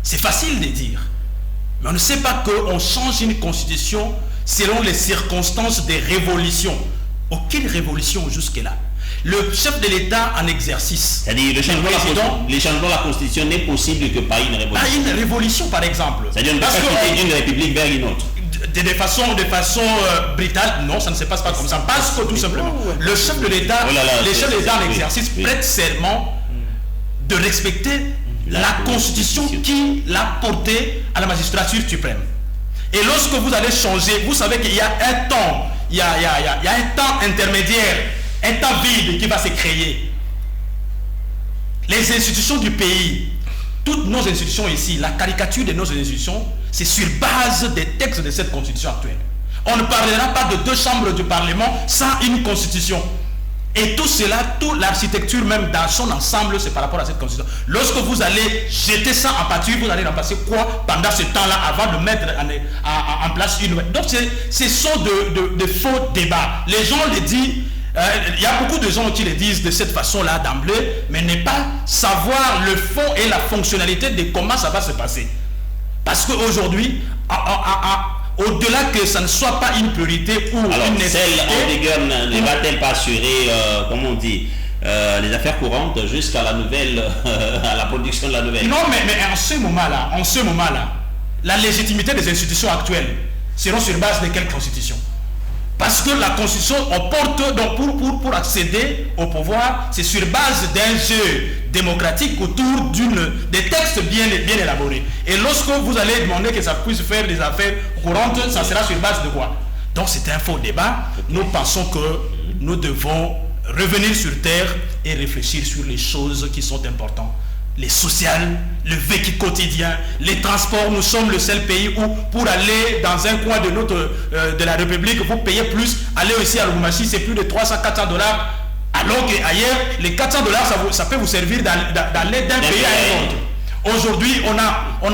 C'est facile de dire. Mais on ne sait pas qu'on change une constitution selon les circonstances des révolutions. Aucune révolution jusque-là. Le chef de l'État en exercice. C'est-à-dire le changement de la Constitution n'est possible que par une révolution. Par une révolution, par exemple. C'est-à-dire on ne peut pas quitter une république vers une autre. De façon brutale, non, ça ne se passe pas comme ça. Parce que tout simplement, le chef de l'État, les chefs de l'État en exercice prêtent serment de respecter la Constitution qui l'a portée à la magistrature suprême. Et lorsque vous allez changer, vous savez qu'il y a un temps, il y a un temps intermédiaire, un temps vide qui va se créer. Les institutions du pays, toutes nos institutions ici, la caricature de nos institutions, c'est sur base des textes de cette constitution actuelle. On ne parlera pas de 2 chambres du Parlement sans une constitution. Et tout cela, toute l'architecture même dans son ensemble, c'est par rapport à cette constitution. Lorsque vous allez jeter ça en pâture, vous allez remplacer quoi pendant ce temps-là avant de mettre en place une nouvelle. Donc ce sont de faux débats. Les gens le disent, il y a beaucoup de gens qui le disent de cette façon-là d'emblée, mais ne pas savoir le fond et la fonctionnalité de comment ça va se passer. Parce qu'aujourd'hui, au-delà que ça ne soit pas une priorité ou une nécessité... Celle en vigueur ne va-t-elle pas assurer, comment on dit, les affaires courantes jusqu'à la nouvelle, à la production de la nouvelle? Non, mais en ce moment-là, la légitimité des institutions actuelles seront sur base de quelle constitution? Parce que la constitution, on porte, donc pour accéder au pouvoir, c'est sur base d'un jeu démocratique autour des textes bien élaborés. Et lorsque vous allez demander que ça puisse faire des affaires courantes, ça sera sur base de quoi? Donc c'est un faux débat. Nous pensons que nous devons revenir sur terre et réfléchir sur les choses qui sont importantes. Les sociales, le vécu quotidien, les transports. Nous sommes le seul pays où pour aller dans un coin de la République, vous payez plus. Aller aussi à Lubumbashi, c'est plus de 300-400 $. Alors qu'ailleurs, les 400 $, ça peut vous servir d'aller d'un pays à un autre. Aujourd'hui, on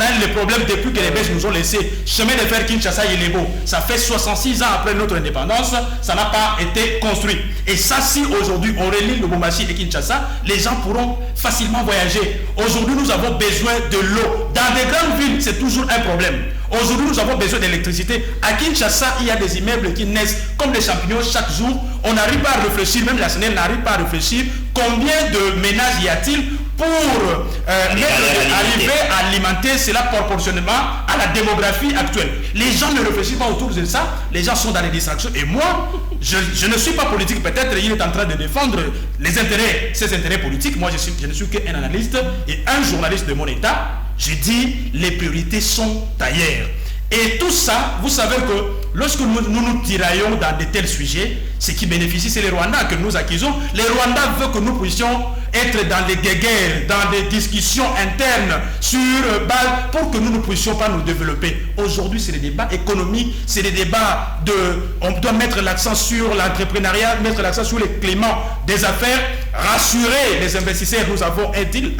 a le problème depuis que les Belges nous ont laissé. Chemin de fer Kinshasa et Lebo, ça fait 66 ans après notre indépendance, ça n'a pas été construit. Et ça, si aujourd'hui on relie Lubumbashi et Kinshasa, les gens pourront facilement voyager. Aujourd'hui, nous avons besoin de l'eau. Dans des grandes villes, c'est toujours un problème. Aujourd'hui, nous avons besoin d'électricité. À Kinshasa, il y a des immeubles qui naissent comme des champignons chaque jour. On n'arrive pas à réfléchir, même la SNEL n'arrive pas à réfléchir. Combien de ménages y a-t-il pour arriver à alimenter cela proportionnellement à la démographie actuelle. Les gens ne réfléchissent pas autour de ça, les gens sont dans les distractions. Et moi, je ne suis pas politique, peut-être il est en train de défendre les intérêts, ses intérêts politiques. Moi, je ne suis qu'un analyste et un journaliste de mon État. Je dis, les priorités sont ailleurs. Et tout ça, vous savez que lorsque nous tiraillons dans de tels sujets, ce qui bénéficie, c'est les Rwandais que nous accusons. Les Rwandais veulent que nous puissions être dans des guéguerres, dans des discussions internes sur base pour que nous ne puissions pas nous développer. Aujourd'hui, c'est des débats économiques, c'est des débats on doit mettre l'accent sur l'entrepreneuriat, mettre l'accent sur les cléments des affaires, rassurer les investisseurs. Nous avons un deal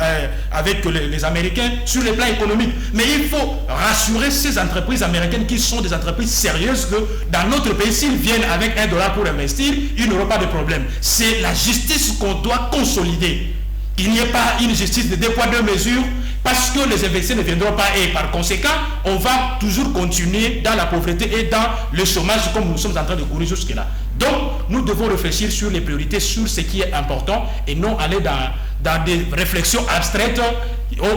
avec les Américains sur le plan économique. Mais il faut rassurer ces entreprises américaines qui sont des entreprises sérieuses que dans notre pays, s'ils viennent avec $1 pour investir, ils n'auront pas de problème. C'est la justice qu'on doit consolider. Il n'y ait pas une justice de 2 poids 2 mesures parce que les investisseurs ne viendront pas et par conséquent, on va toujours continuer dans la pauvreté et dans le chômage comme nous sommes en train de courir jusque-là. Donc, nous devons réfléchir sur les priorités, sur ce qui est important et non aller dans des réflexions abstraites.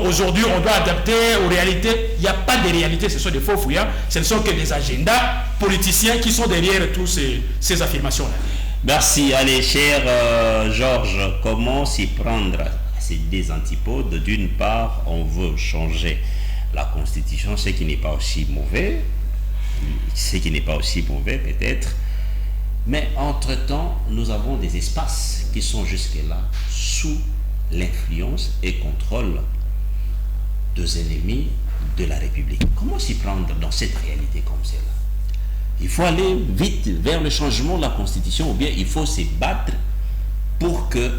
Aujourd'hui, on doit adapter aux réalités. Il n'y a pas de réalité, ce sont des faux fouillards. Ce ne sont que des agendas politiciens qui sont derrière toutes ces affirmations-là. Merci. Allez, cher Georges, comment s'y prendre à ces deux antipodes? D'une part, on veut changer la Constitution, ce qui n'est pas aussi mauvais, peut-être. Mais entre-temps, nous avons des espaces qui sont jusque-là sous l'influence et contrôle des ennemis de la République. Comment s'y prendre dans cette réalité comme celle-là? Il faut aller vite vers le changement de la Constitution ou bien il faut se battre pour que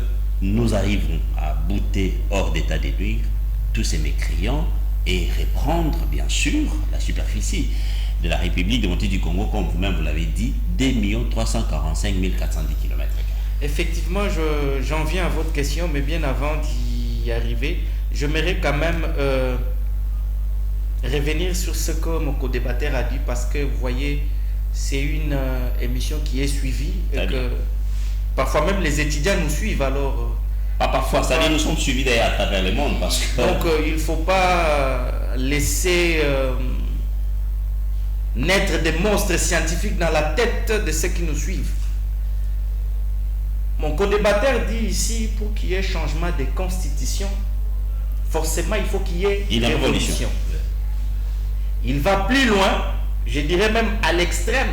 nous arrivions à bouter hors d'état de nuire tous ces mécréants et reprendre bien sûr la superficie de la République démocratique du Congo, comme vous-même vous l'avez dit, 2 345 410 km. Effectivement, j'en viens à votre question, mais bien avant d'y arriver, j'aimerais quand même revenir sur ce que mon co-débatteur a dit, parce que vous voyez, c'est une émission qui est suivie et que parfois même les étudiants nous suivent. Alors pas parfois, c'est-à-dire nous sommes suivis d'ailleurs à travers le monde parce que... Donc il ne faut pas laisser naître des monstres scientifiques dans la tête de ceux qui nous suivent. Mon co-débatteur dit ici, pour qu'il y ait changement de constitution, forcément il faut qu'il y ait une révolution. Il va plus loin, je dirais même à l'extrême,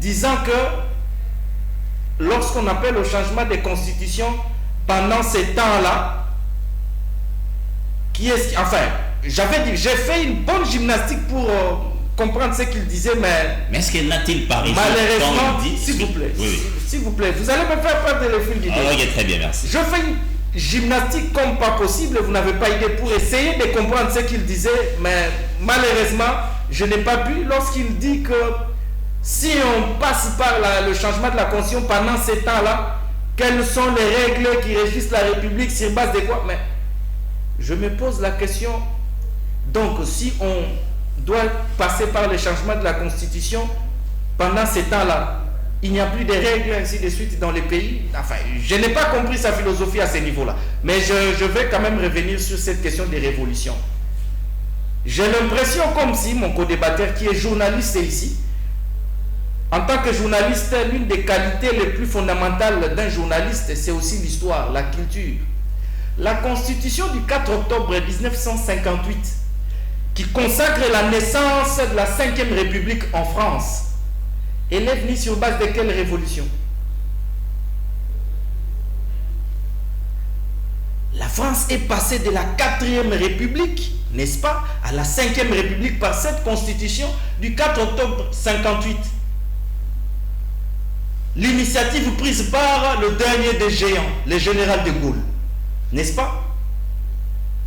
disant que lorsqu'on appelle au changement de constitution, pendant ces temps-là, j'ai fait une bonne gymnastique pour comprendre ce qu'il disait, mais est-ce qu'il n'a-t-il pas raison? Malheureusement, s'il vous plaît, s'il vous plaît, vous allez me faire perdre le fil d'idée. Ok, très bien, merci. Je fais une gymnastique comme pas possible, vous n'avez pas idée, pour essayer de comprendre ce qu'il disait, mais malheureusement, je n'ai pas pu. Lorsqu'il dit que si on passe par le changement de la Constitution pendant ces temps-là, quelles sont les règles qui régissent la République, sur base de quoi? Mais je me pose la question, donc si on doit passer par le changement de la Constitution pendant ces temps-là, il n'y a plus de règles, ainsi de suite, dans les pays. Enfin, je n'ai pas compris sa philosophie à ce niveau-là. Mais je vais quand même revenir sur cette question des révolutions. J'ai l'impression comme si mon co-débatteur, qui est journaliste ici, en tant que journaliste, l'une des qualités les plus fondamentales d'un journaliste, c'est aussi l'histoire, la culture. La Constitution du 4 octobre 1958, qui consacre la naissance de la 5e République en France, elle est venue sur base de quelle révolution? La France est passée de la 4e République, n'est-ce pas, à la 5e République par cette constitution du 4 octobre 1958. L'initiative prise par le dernier des géants, le général de Gaulle, n'est-ce pas?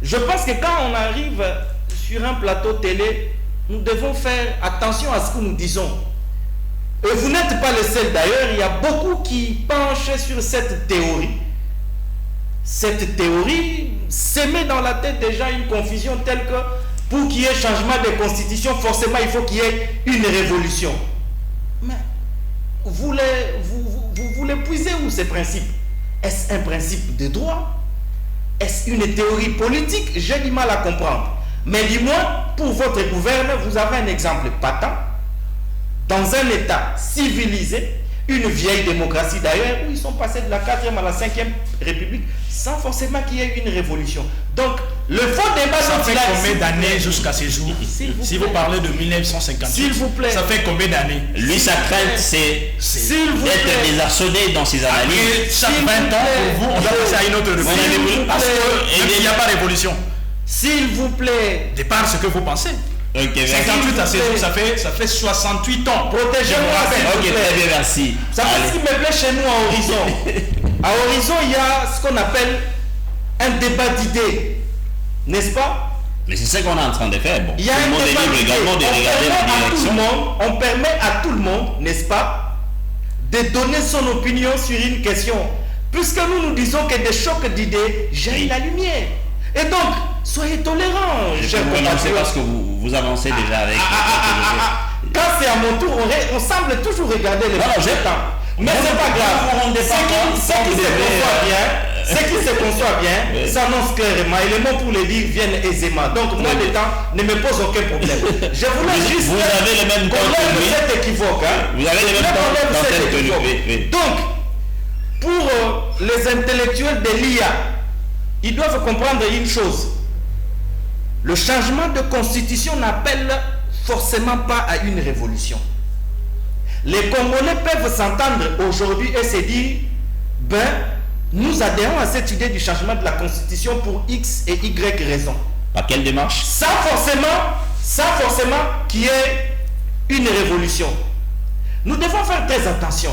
Je pense que quand on arrive sur un plateau télé, nous devons faire attention à ce que nous disons. Et vous n'êtes pas le seul d'ailleurs, il y a beaucoup qui penchent sur cette théorie. Cette théorie se met dans la tête déjà une confusion telle que pour qu'il y ait changement de constitution, forcément il faut qu'il y ait une révolution. Mais vous les puisez où ces principes? Est-ce un principe de droit? est-ce une théorie politique? J'ai du mal à comprendre. Mais dis-moi, pour votre gouverne, vous avez un exemple patent dans un État civilisé, une vieille démocratie d'ailleurs, où ils sont passés de la 4e à la 5e République sans forcément qu'il y ait une révolution. Donc, le faux débat... Ça fait combien d'années jusqu'à ces jours? Si vous parlez de 1958, s'il vous plaît, ça fait combien d'années? Lui, sa crainte, c'est d'être désarçonné dans ses analyses. Après chaque 20 ans, pour vous, on doit passer à une autre révolution. Parce qu'il n'y a pas de révolution. S'il vous plaît. Départ ce que vous pensez. Okay, 58 à 16 jours, ça fait 68 ans. Protégez-moi, s'il vous plaît. Très bien, merci. Ça fait ce qui me plaît chez nous à Horizon. À Horizon, il y a ce qu'on appelle un débat d'idées. N'est-ce pas? Mais c'est ça qu'on est en train de faire. Bon, il y a un débat d'idées. On permet à tout le monde, n'est-ce pas, de donner son opinion sur une question. Puisque nous disons que des chocs d'idées jaillissent la lumière. Et donc, soyez tolérants. C'est parce que vous avancez déjà avec... Quand c'est à mon tour, on semble toujours regarder les temps. Mais c'est pas grave. Ce qui se conçoit bien, s'annonce clairement. Et les mots pour les dire viennent aisément. Donc, moi, le temps ne me pose aucun problème. Je voulais juste... Vous avez le même temps que lui. Cet équivoque. Vous avez le même temps que lui. Donc, pour les intellectuels de l'IA, ils doivent comprendre une chose. Le changement de constitution n'appelle forcément pas à une révolution. Les Congolais peuvent s'entendre aujourd'hui et se dire, nous adhérons à cette idée du changement de la constitution pour X et Y raisons. Par quelle démarche? Sans forcément qu'il y ait une révolution. Nous devons faire très attention.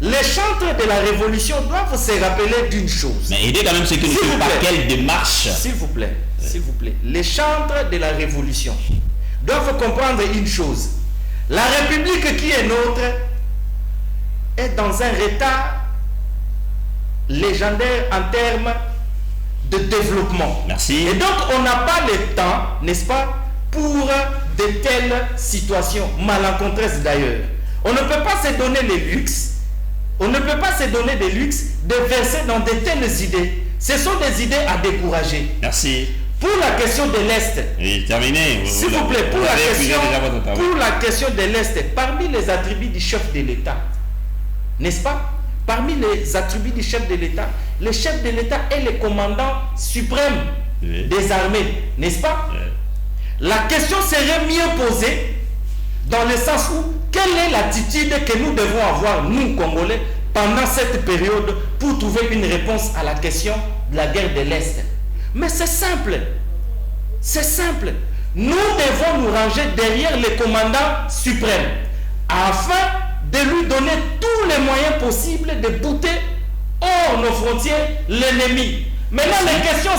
Les chantres de la révolution doivent se rappeler d'une chose. Mais aidez quand même ceux qui ne savent pas quelle démarche. S'il vous plaît, s'il vous plaît. Les chantres de la révolution doivent comprendre une chose. La République qui est nôtre est dans un retard légendaire en termes de développement. Merci. Et donc, on n'a pas le temps, n'est-ce pas, pour de telles situations malencontreuses d'ailleurs. On ne peut pas se donner les luxes. On ne peut pas se donner des luxes de verser dans de telles idées. Ce sont des idées à décourager. Merci. Pour la question de l'Est, oui, terminé. S'il vous plaît, pour la question de l'Est, parmi les attributs du chef de l'État, n'est-ce pas? Parmi les attributs du chef de l'État, le chef de l'État est le commandant suprême des armées, n'est-ce pas? La question serait mieux posée dans le sens où quelle est l'attitude que nous devons avoir, nous Congolais, pendant cette période pour trouver une réponse à la question de la guerre de l'Est. Mais c'est simple. C'est simple. Nous devons nous ranger derrière le commandant suprême afin de lui donner tous les moyens possibles de bouter hors nos frontières l'ennemi. Maintenant, les questions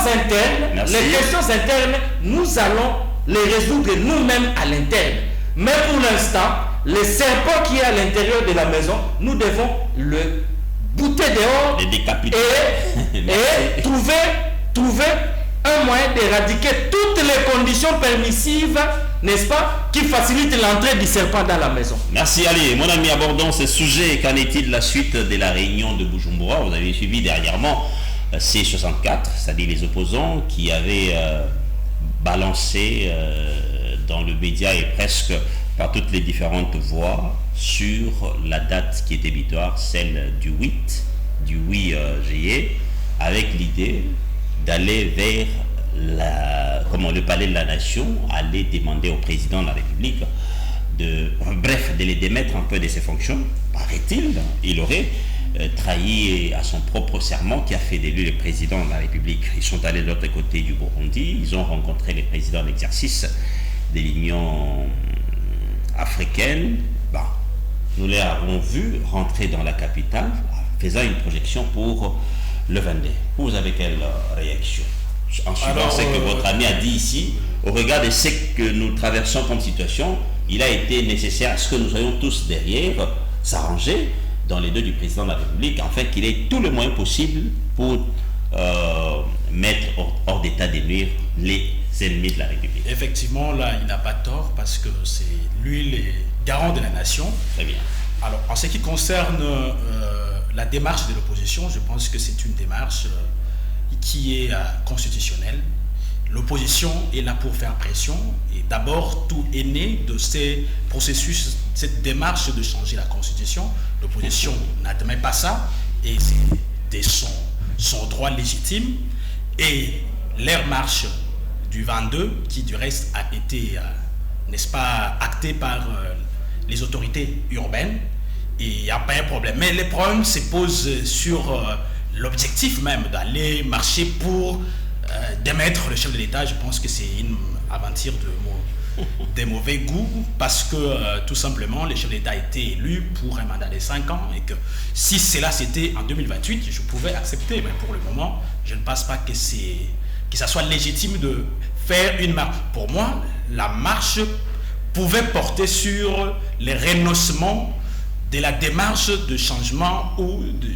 internes, nous allons les résoudre nous-mêmes à l'interne. Mais pour l'instant, le serpent qui est à l'intérieur de la maison, nous devons le bouter dehors et trouver un moyen d'éradiquer toutes les conditions permissives, n'est-ce pas, qui facilitent l'entrée du serpent dans la maison. Merci. Allez, mon ami, abordons ce sujet. Qu'en est-il de la suite de la réunion de Bujumbura? Vous avez suivi dernièrement C64, c'est-à-dire les opposants qui avaient balancé dans le média et presque par toutes les différentes voies sur la date qui était butoir, celle du 8 juillet, avec l'idée d'aller vers le palais de la nation, aller demander au président de la République de les démettre un peu de ses fonctions. Paraît-il, il aurait trahi à son propre serment qui a fait de lui le président de la République. Ils sont allés de l'autre côté du Burundi, ils ont rencontré les présidents d'exercice de l'Union africaine. Nous les avons vus rentrer dans la capitale, faisant une projection pour le 22. Vous avez quelle réaction en suivant ce que votre ami a dit ici, au regard de ce que nous traversons comme situation? Il a été nécessaire à ce que nous soyons tous derrière, s'arranger dans les deux du président de la République, afin qu'il ait tout le moyen possible pour mettre hors d'état de nuire les ennemis de la République. Effectivement, là, il n'a pas tort, parce que c'est lui le garant de la nation. Très bien. Alors, en ce qui concerne la démarche de l'opposition, je pense que c'est une démarche qui est constitutionnel. L'opposition est là pour faire pression et d'abord tout est né de ces processus, cette démarche de changer la constitution. L'opposition n'admet pas ça et c'est son droit légitime. Et leur marche du 22 qui du reste a été, n'est-ce pas, actée par les autorités urbaines, et il n'y a pas un problème. Mais les problèmes se posent sur l'objectif même d'aller marcher pour démettre le chef de l'État. Je pense que c'est une aventure de mauvais goût parce que tout simplement le chef de l'État a été élu pour un mandat de 5 ans et que si cela c'était en 2028, je pouvais accepter, mais pour le moment je ne pense pas que ça soit légitime de faire une marche. Pour moi, la marche pouvait porter sur les renoncements de la démarche de changement ou de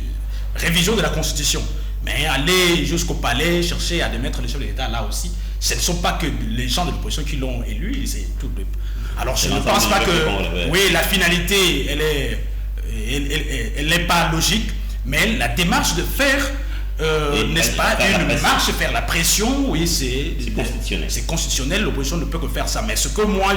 révision de la Constitution. Mais aller jusqu'au palais, chercher à démettre le chef de l'État, là aussi, ce ne sont pas que les gens de l'opposition qui l'ont élu, c'est tout le... Alors je ne pense pas que... Oui, la finalité, elle n'est pas logique, mais la démarche de faire, n'est-ce pas, une marche, faire la pression, oui, c'est constitutionnel. C'est constitutionnel, l'opposition ne peut que faire ça. Mais ce que moi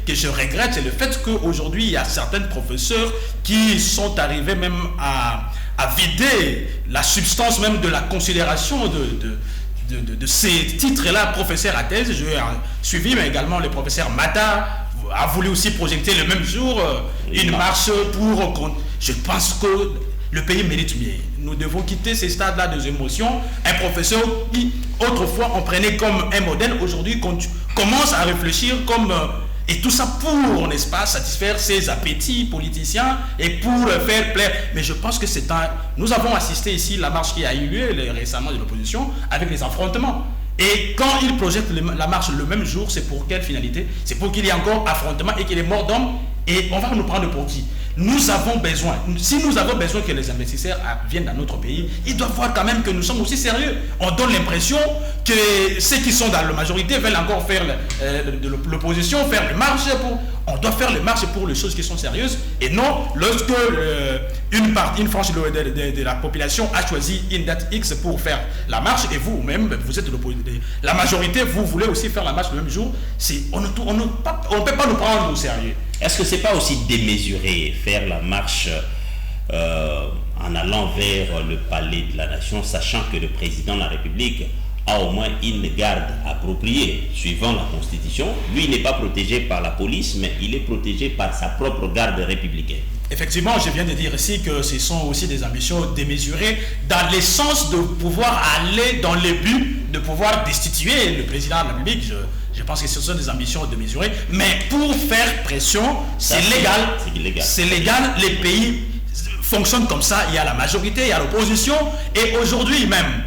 que je regrette, c'est le fait qu'aujourd'hui, il y a certains professeurs qui sont arrivés même à vider la substance même de la considération de ces titres-là, professeur à thèse. Je suivi, mais également le professeur Mata a voulu aussi projeter le même jour une marche pour... Je pense que le pays mérite mieux. Nous devons quitter ces stades-là de émotions. Un professeur qui, autrefois, on prenait comme un modèle, aujourd'hui, commence à réfléchir comme... Et tout ça pour, n'est-ce pas, satisfaire ses appétits politiciens et pour faire plaire. Mais je pense que nous avons assisté ici à la marche qui a eu lieu récemment de l'opposition avec les affrontements. Et quand ils projettent la marche le même jour, c'est pour quelle finalité? C'est pour qu'il y ait encore affrontement et qu'il y ait mort d'hommes. Et on va nous prendre pour qui? Nous avons besoin, si nous avons besoin que les investisseurs viennent dans notre pays, ils doivent voir quand même que nous sommes aussi sérieux. On donne l'impression que ceux qui sont dans la majorité veulent encore faire de l'opposition, faire les marches. On doit faire les marches pour les choses qui sont sérieuses et non lorsque une frange de la population a choisi une date X pour faire la marche et vous-même, vous êtes la majorité, vous voulez aussi faire la marche le même jour. On ne peut pas nous prendre au sérieux. Est-ce que ce n'est pas aussi démesuré faire la marche en allant vers le palais de la nation, sachant que le président de la République a au moins une garde appropriée suivant la Constitution? Lui, il n'est pas protégé par la police, mais il est protégé par sa propre garde républicaine. Effectivement, je viens de dire ici que ce sont aussi des ambitions démesurées dans le sens de pouvoir aller dans le but de pouvoir destituer le président de la République. Je pense que ce sont des ambitions démesurées, mais pour faire pression, c'est légal. C'est légal, les pays fonctionnent comme ça, il y a la majorité, il y a l'opposition, et aujourd'hui même,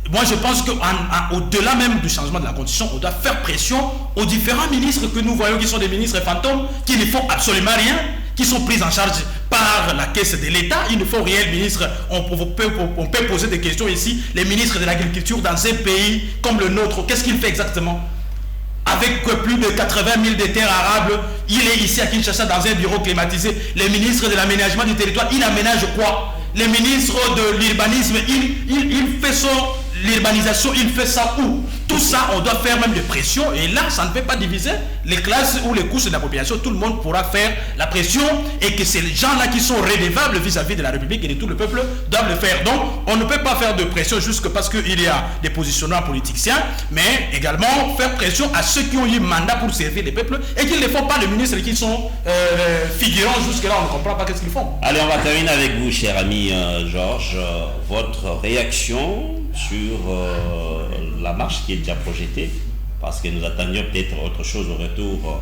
moi je pense qu'au-delà même du changement de la Constitution, on doit faire pression aux différents ministres que nous voyons qui sont des ministres fantômes, qui ne font absolument rien, qui sont pris en charge par la caisse de l'État. Il ne faut rien, le ministre. On peut poser des questions ici. Les ministres de l'agriculture dans un pays comme le nôtre, qu'est-ce qu'il fait exactement? Avec plus de 80 000 de terres arables, il est ici à Kinshasa dans un bureau climatisé. Les ministres de l'aménagement du territoire, il aménage quoi? Les ministres de l'urbanisme, il fait l'urbanisation, il fait ça où? Tout ça, on doit faire même des pressions. Et là, ça ne peut pas diviser les classes ou les couches de la population. Tout le monde pourra faire la pression. Et que ces gens-là qui sont redevables vis-à-vis de la République et de tout le peuple doivent le faire. Donc, on ne peut pas faire de pression juste parce qu'il y a des positionnements politiciens, mais également faire pression à ceux qui ont eu mandat pour servir les peuples et qui ne font pas les ministres qui sont figurants. Jusque-là, on ne comprend pas qu'est-ce qu'ils font. Allez, on va terminer avec vous, cher ami Georges. Votre réaction sur la marche qui est déjà projetée, parce que nous attendions peut-être autre chose au retour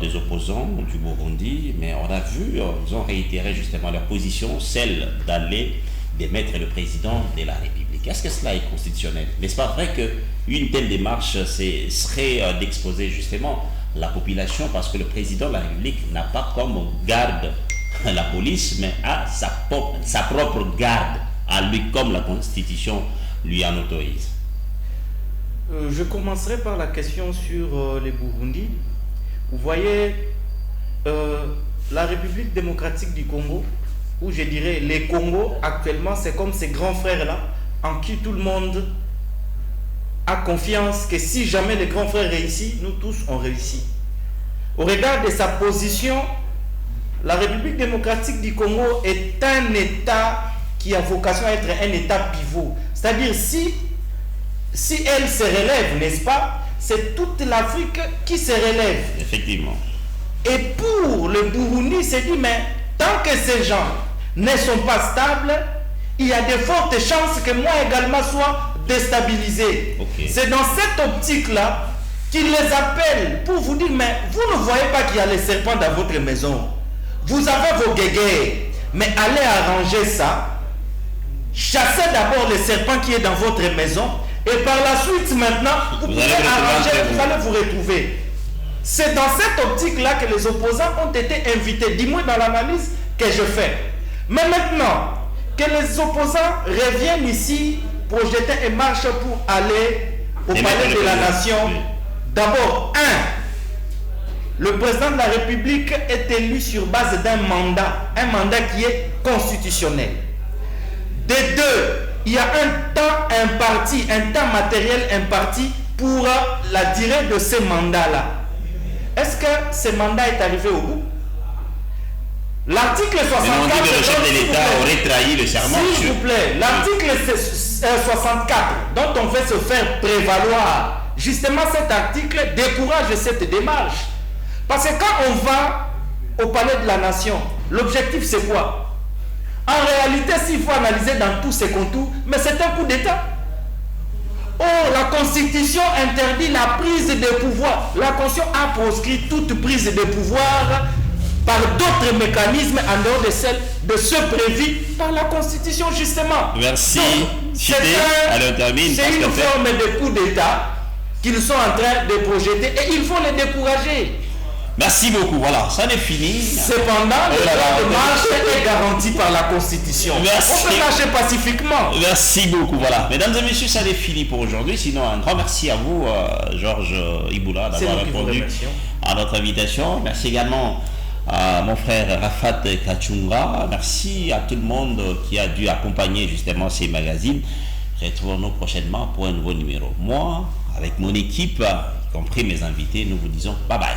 des opposants du Burundi, mais on a vu, ils ont réitéré justement leur position, celle d'aller démettre le président de la République. Est-ce que cela est constitutionnel? N'est-ce pas vrai qu'une telle démarche serait d'exposer justement la population, parce que le président de la République n'a pas comme garde la police, mais a sa propre garde à lui, comme la Constitution lui en autorise? Je commencerai par la question sur les Burundi. Vous voyez, la République démocratique du Congo, ou je dirais les Congos actuellement, c'est comme ces grands frères-là en qui tout le monde a confiance que si jamais le grand frère réussit, nous tous on réussit. Au regard de sa position, la République démocratique du Congo est un État qui a vocation à être un État pivot. C'est-à-dire si elle se relève, n'est-ce pas, c'est toute l'Afrique qui se relève. Effectivement. Et pour le Burundi, c'est dit, mais tant que ces gens ne sont pas stables, il y a de fortes chances que moi également sois déstabilisé. Okay. C'est dans cette optique-là qu'il les appelle pour vous dire, mais vous ne voyez pas qu'il y a les serpents dans votre maison. Vous avez vos guéguerres, mais allez arranger ça. Chassez d'abord le serpent qui est dans votre maison et par la suite maintenant, vous pouvez arranger, vous allez vous retrouver. C'est dans cette optique-là que les opposants ont été invités, dis-moi dans l'analyse que je fais. Mais maintenant, que les opposants reviennent ici, projeter une marche pour aller au palais de la nation. Oui. D'abord, le président de la République est élu sur base d'un mandat qui est constitutionnel. De deux, il y a un temps matériel imparti pour la durée de ce mandat-là. Est-ce que ce mandat est arrivé au bout? L'article 64... Mais on dit que le chef de l'État aurait trahi le serment. S'il vous plaît, l'article 64, dont on veut se faire prévaloir, justement cet article décourage cette démarche. Parce que quand on va au palais de la nation, l'objectif c'est quoi? En réalité, s'il faut analyser dans tous ces contours, mais c'est un coup d'État. Or, la Constitution interdit la prise de pouvoir. La Constitution a proscrit toute prise de pouvoir par d'autres mécanismes en dehors de celle de ceux prévus par la Constitution, justement. Merci. C'est une forme de coup d'État qu'ils sont en train de projeter et il faut les décourager. Merci beaucoup. Voilà, ça n'est fini. Cependant, le droit de marche est garanti par la Constitution. Merci. On peut marcher pacifiquement. Merci beaucoup. Voilà, mesdames et messieurs, ça n'est fini pour aujourd'hui. Sinon, un grand merci à vous, Georges Iboula, d'avoir répondu à notre invitation. Merci également à mon frère Rafat Kachunga. Merci à tout le monde qui a dû accompagner justement ces magazines. Retrouvons-nous prochainement pour un nouveau numéro. Moi, avec mon équipe, y compris mes invités, nous vous disons bye bye.